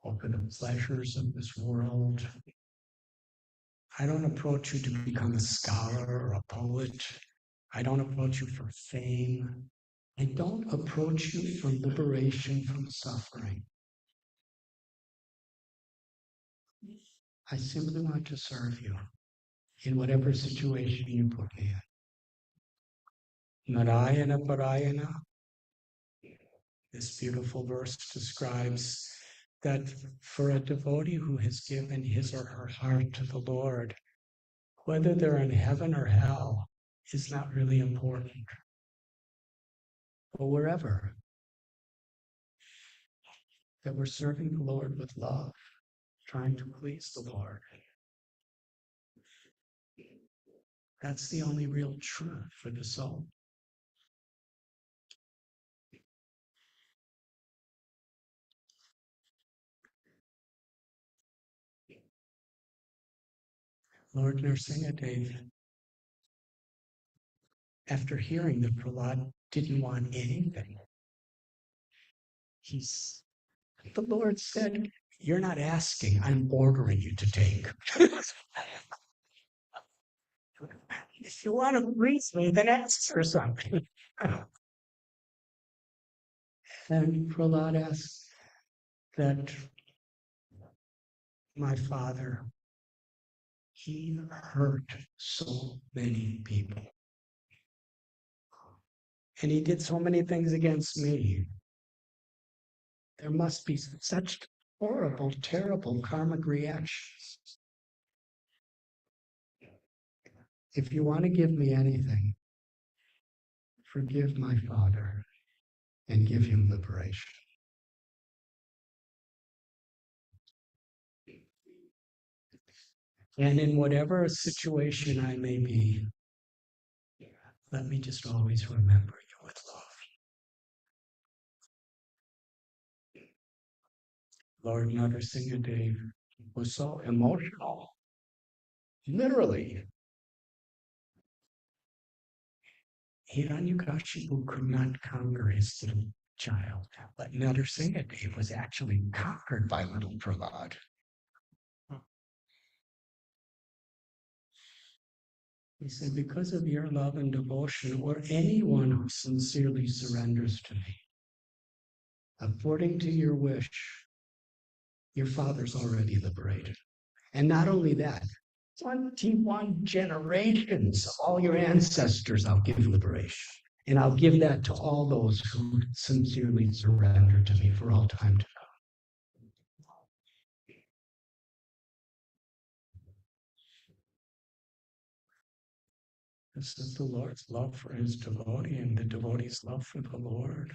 or for the pleasures of this world. I don't approach you to become a scholar or a poet. I don't approach you for fame. I don't approach you for liberation from suffering. I simply want to serve you in whatever situation you put me in. Narayana Parayana. This beautiful verse describes that for a devotee who has given his or her heart to the Lord, whether they're in heaven or hell is not really important. But wherever, that we're serving the Lord with love, trying to please the Lord. That's the only real truth for the soul. Lord Nrsimhadeva, after hearing that Prahlad didn't want anything, the Lord said, "You're not asking, I'm ordering you to take." If you want to please me, then ask for something. And Prahlad asked that my father, he hurt so many people. And he did so many things against me. There must be such horrible, terrible karmic reactions. If you want to give me anything, forgive my father and give him liberation. And in whatever situation I may be, let me just always remember you with love. Lord Narasimha was so emotional. Literally. Hiranyakashipu could not conquer his little child, but Nrsimhadeva was actually conquered by little Prahlad. He said, because of your love and devotion, or anyone who sincerely surrenders to me, according to your wish, your father's already liberated. And not only that, 21 generations of all your ancestors, I'll give liberation. And I'll give that to all those who sincerely surrender to me for all time to come. This is the Lord's love for his devotee and the devotee's love for the Lord.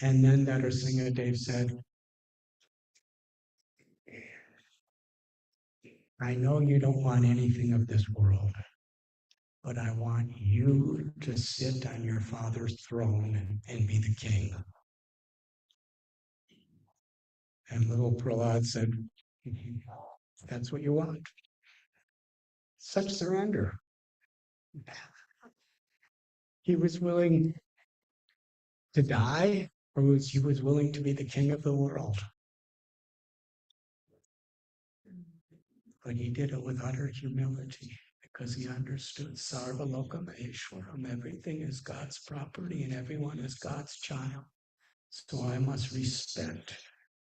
And then Narasimhadeva said, I know you don't want anything of this world, but I want you to sit on your father's throne and be the king. And little Prahlad said, that's what you want. Such surrender. He was willing to die, or he was willing to be the king of the world. But he did it with utter humility because he understood Sarva Lokam Aishwaram. Everything is God's property and everyone is God's child. So I must respect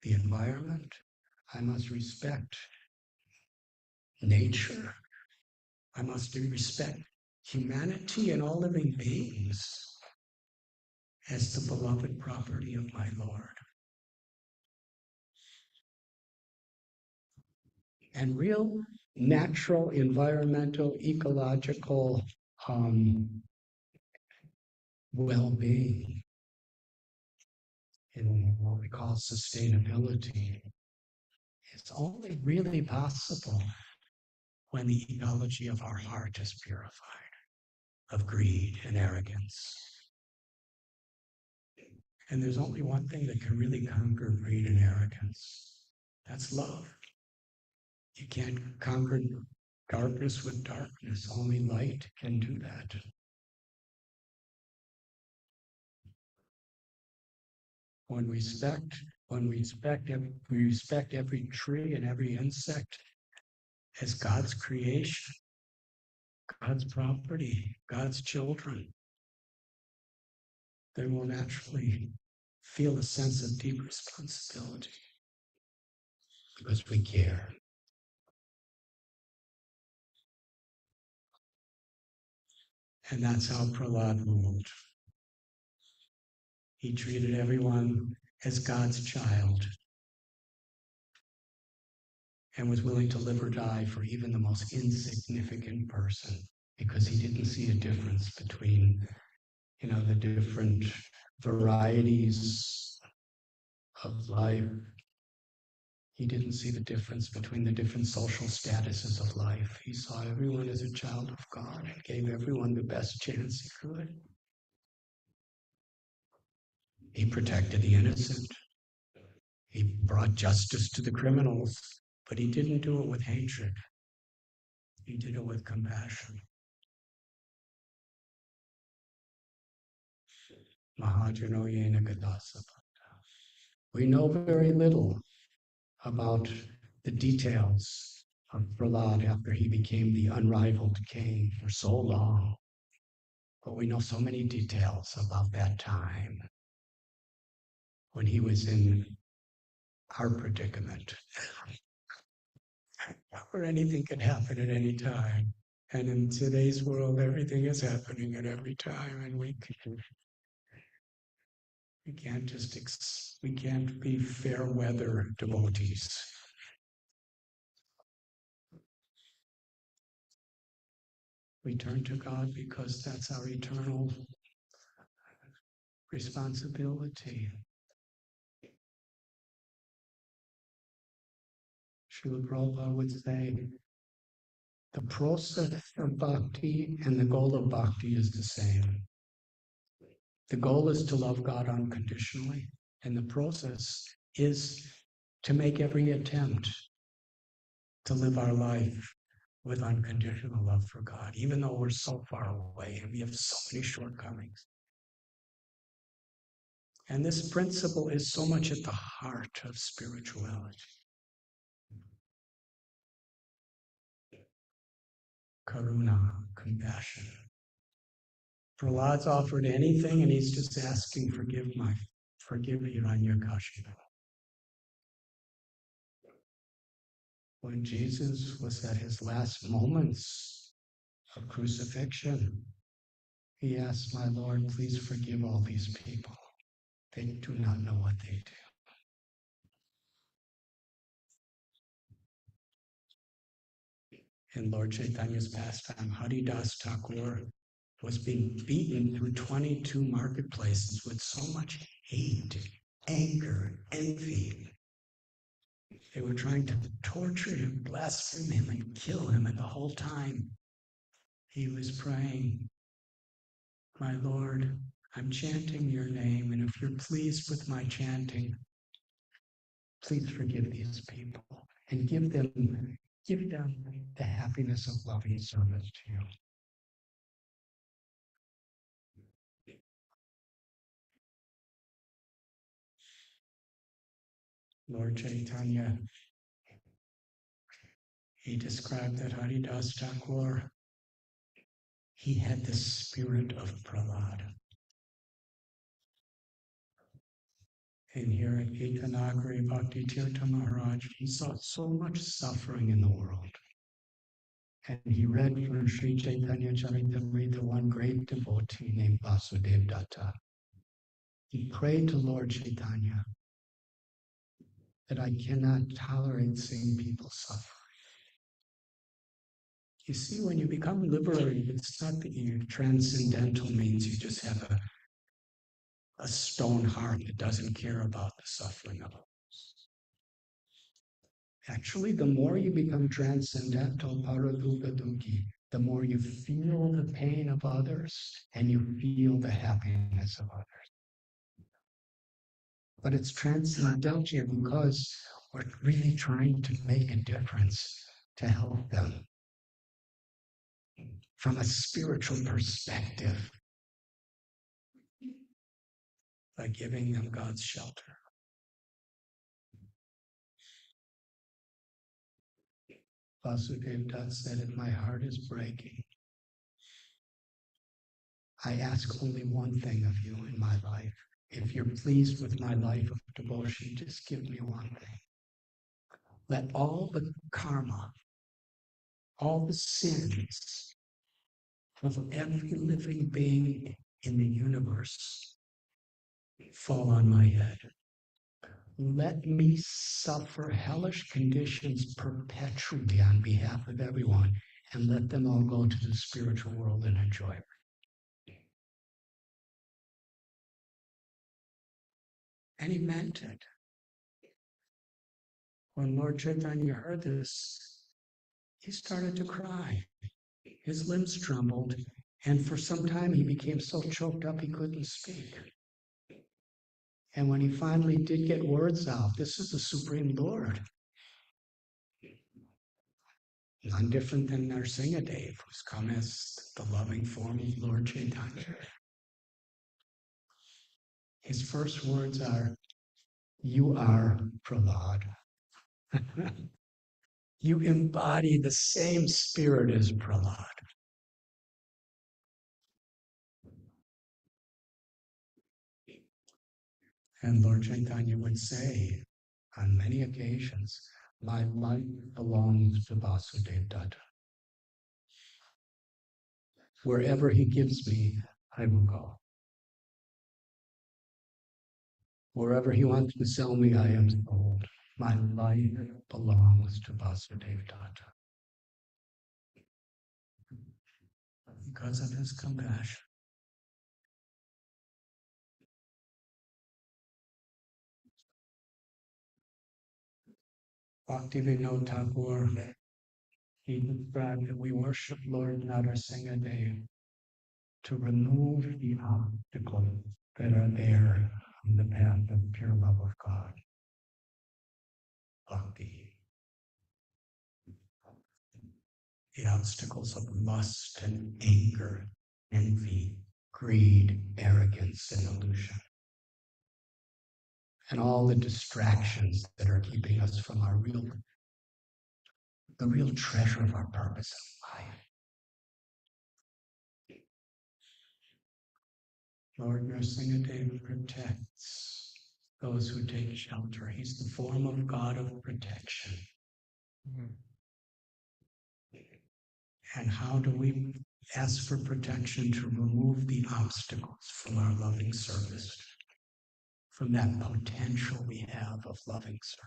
the environment. I must respect nature. I must respect humanity and all living beings as the beloved property of my Lord. And real natural, environmental, ecological well-being in what we call sustainability is only really possible when the ecology of our heart is purified of greed and arrogance. And there's only one thing that can really conquer greed and arrogance. That's love. You can't conquer darkness with darkness. Only light can do that. When we respect every tree and every insect as God's creation, God's property, God's children, then we'll naturally feel a sense of deep responsibility because we care. And that's how Prahlad ruled. He treated everyone as God's child and was willing to live or die for even the most insignificant person because he didn't see a difference between, the different varieties of life. He didn't see the difference between the different social statuses of life. He saw everyone as a child of God and gave everyone the best chance he could. He protected the innocent. He brought justice to the criminals, but he didn't do it with hatred. He did it with compassion. Mahajano Yena Gadasa. We know very little about the details of Prahlad after he became the unrivaled king for so long. But we know so many details about that time when he was in our predicament, where anything can happen at any time. And in today's world, everything is happening at every time, and we can't be fair weather devotees. We turn to God because that's our eternal responsibility. Srila Prabhupada would say, the process of bhakti and the goal of bhakti is the same. The goal is to love God unconditionally, and the process is to make every attempt to live our life with unconditional love for God, even though we're so far away and we have so many shortcomings. And this principle is so much at the heart of spirituality. Karuna, compassion. Prahlad's offered anything and he's just asking, forgive Hiranyakashipu. When Jesus was at his last moments of crucifixion, he asked, my Lord, please forgive all these people. They do not know what they do. In Lord Chaitanya's pastime, Haridas Thakur was being beaten through 22 marketplaces with so much hate, anger, envy. They were trying to torture him, blaspheme him, and kill him. And the whole time he was praying, my Lord, I'm chanting your name, and if you're pleased with my chanting, please forgive these people and give them the happiness of loving service to you. Lord Chaitanya, he described that Haridas Thakur, he had the spirit of Prahlad. And here at Gita Nagari, Bhakti Tirtha Maharaj, he saw so much suffering in the world. And he read from Sri Chaitanya Charitamrita, one great devotee named Vasudeva Datta. He prayed to Lord Chaitanya that I cannot tolerate seeing people suffer. You see, when you become liberated, it's not that you transcendental means you just have a stone heart that doesn't care about the suffering of others. Actually, the more you become transcendental, paradukadukhi, the more you feel the pain of others and you feel the happiness of others. But it's transcendental because we're really trying to make a difference to help them from a spiritual perspective by giving them God's shelter. Vasudeva Dutt said, if my heart is breaking, I ask only one thing of you in my life. If you're pleased with my life of devotion, just give me one thing. Let all the karma, all the sins of every living being in the universe fall on my head. let me suffer hellish conditions perpetually on behalf of everyone, and let them all go to the spiritual world and enjoy it. And he meant it. When Lord Chaitanya heard this, he started to cry. His limbs trembled, and for some time he became so choked up he couldn't speak. And when he finally did get words out, this is the Supreme Lord. None different than Nrsimhadeva, who's come as the loving form of Lord Chaitanya. His first words are, "You are Prahlad." You embody the same spirit as Prahlad. And Lord Chaitanya would say on many occasions, my life belongs to Vasudeva Datta. Wherever he gives me, I will go. Wherever he wants to sell me, I am sold. My life belongs to Vasudeva Datta. Because of his compassion. Bhaktivinoda Thakur, he described that we worship Lord Narasimhadeva to remove the obstacles that are there on the path of pure love of God. Bhakti. The obstacles of lust and anger, envy, greed, arrogance, and illusion. And all the distractions that are keeping us from the real treasure of our purpose in life. Lord Nrsimhadeva protects those who take shelter. He's the form of God of protection. And how do we ask for protection? To remove the obstacles from our loving service, from that potential we have of loving service.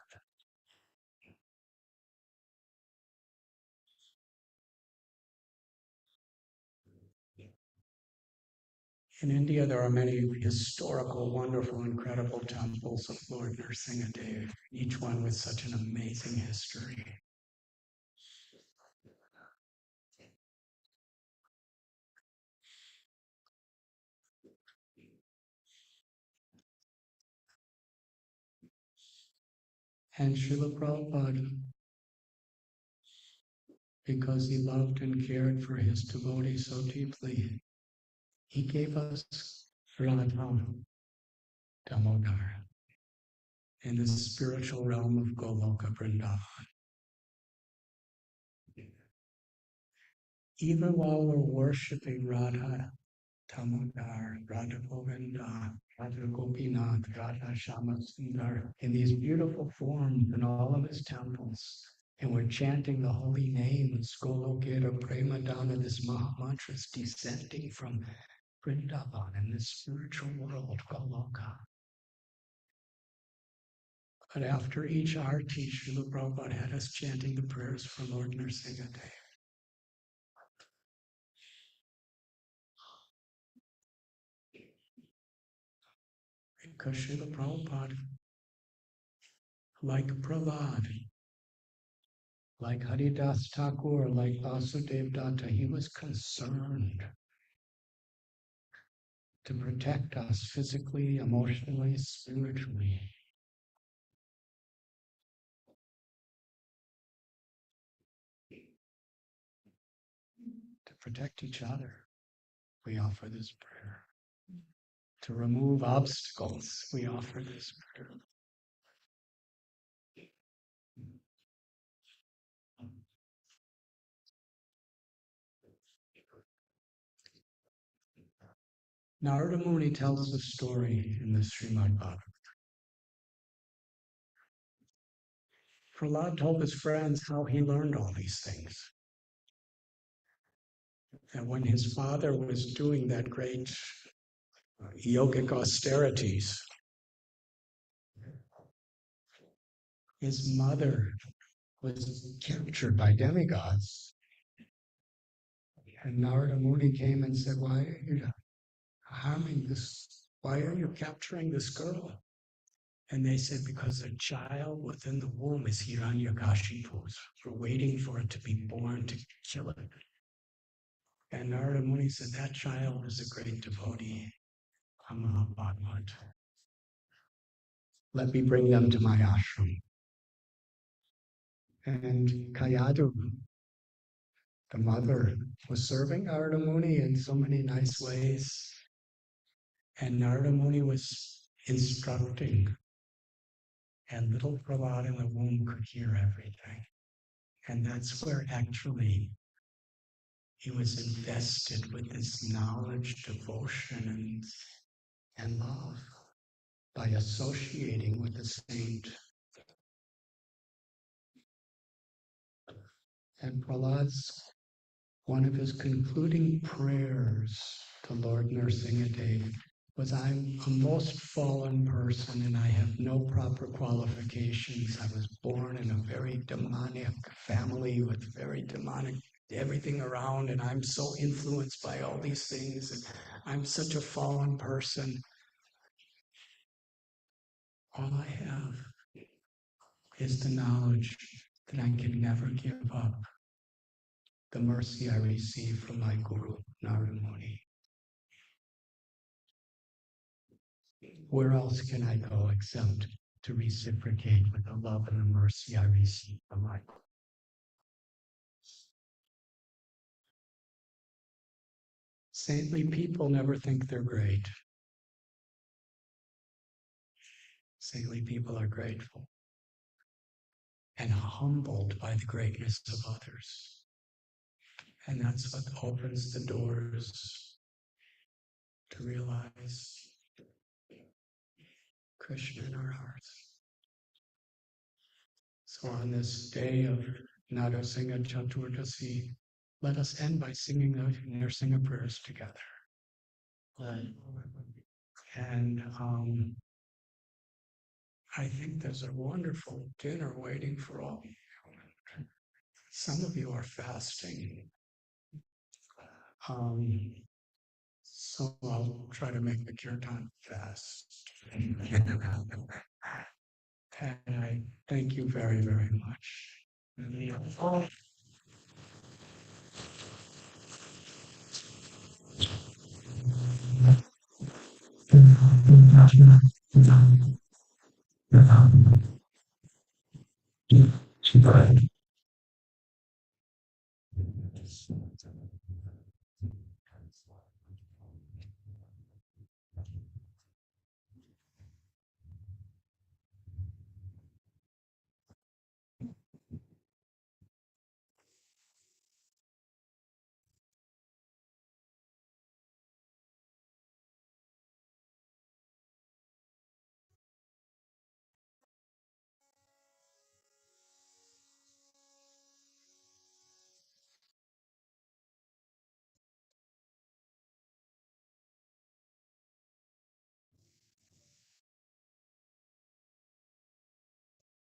In India, there are many historical, wonderful, incredible temples of Lord Nrsimhadeva, each one with such an amazing history. And Srila Prabhupada, because he loved and cared for his devotees so deeply, he gave us Radhanath Damodar in the spiritual realm of Goloka Vrindavan. Even while we're worshiping Radha Damodar, Radha Govinda, Radha Gopinath, Radha Shama Sundar, in these beautiful forms in all of his temples, and we're chanting the holy names, Golokera Premadana, this Maha mantra is descending from Vrindavan in this spiritual world, Goloka. But after each arti, Srila Prabhupada had us chanting the prayers for Lord Nrsimhadeva. Because Srila Prabhupada, like Prahlad, like Haridas Thakur, like Vasudeva Datta, he was concerned to protect us physically, emotionally, spiritually. To protect each other, we offer this prayer. To remove obstacles, we offer this prayer. Narada Muni tells the story in the Srimad Bhagavatam. Prahlad told his friends how he learned all these things. That when his father was doing that great yogic austerities, his mother was captured by demigods. And Narada Muni came and said, why are you harming this? Why are you capturing this girl? And they said, because the child within the womb is Hiranyakashipu. We're waiting for it to be born to kill it. And Narada Muni said, that child is a great devotee. Prahlad. Let me bring them to my ashram. And Kayadu, the mother, was serving Narada Muni in so many nice ways. And Narada Muni was instructing. And little Prahlad in the womb could hear everything. And that's where actually he was invested with this knowledge, devotion, and love by associating with the saint. And Prahlad's one of his concluding prayers to Lord Nrsimhadeva was, I'm a most fallen person and I have no proper qualifications. I was born in a very demonic family with very demonic everything around, and I'm so influenced by all these things, and I'm such a fallen person. All I have is the knowledge that I can never give up the mercy I receive from my Guru, Narada Muni. Where else can I go except to reciprocate with the love and the mercy I receive from my Guru? Saintly people never think they're great. Saintly people are grateful and humbled by the greatness of others. And that's what opens the doors to realize Krishna in our hearts. So on this day of Narasimha Chaturdasi, let us end by singing the Nrsimha prayers together. And I think there's a wonderful dinner waiting for all of you. Some of you are fasting. So I'll try to make the kirtan fast. And I thank you very, very much.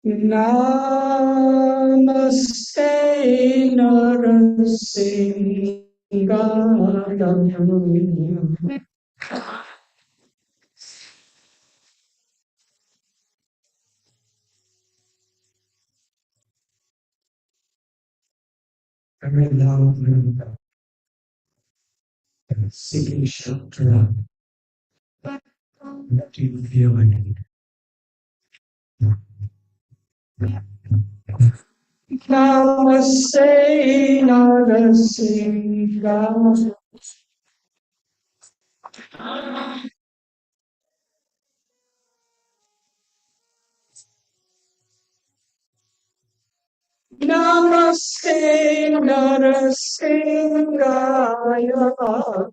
Namaste Narasimhadeva. Very loud seeking shelter. What do you feel in Namaste Narasimhadeva. Namaste Narasimhadeva.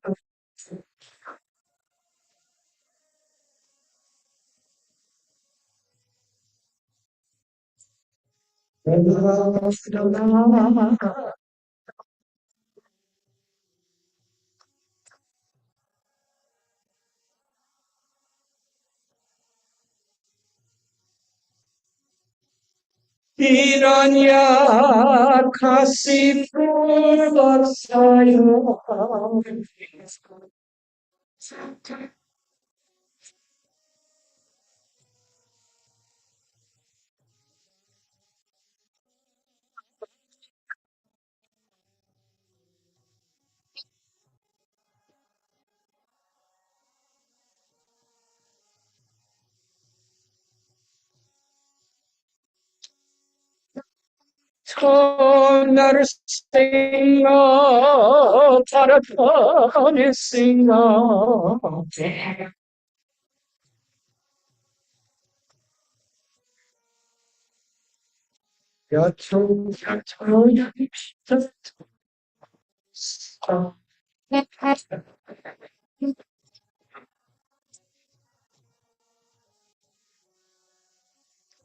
Hiranyakashipu Vaksaya Narasimha Narasimha Yacho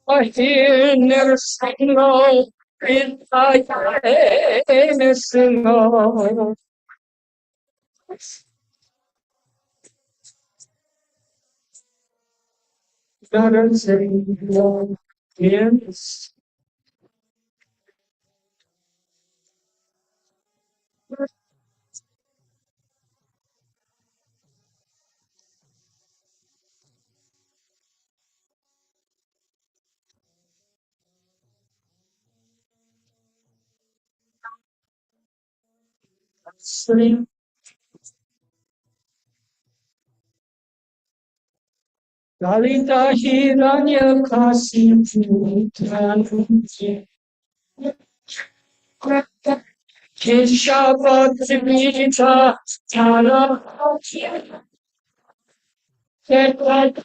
I hear Nrsimhadeva Nrsimha Narasimha yes Sri Lalita Hiranyakashipu Keshavadvita Tara Keshavadvita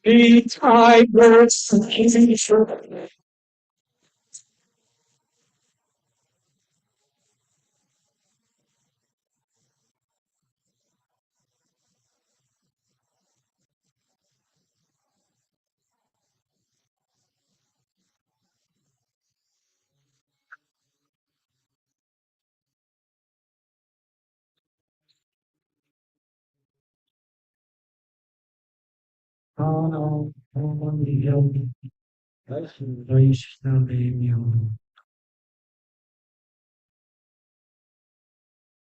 the tigers and kingfisher.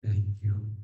Thank you.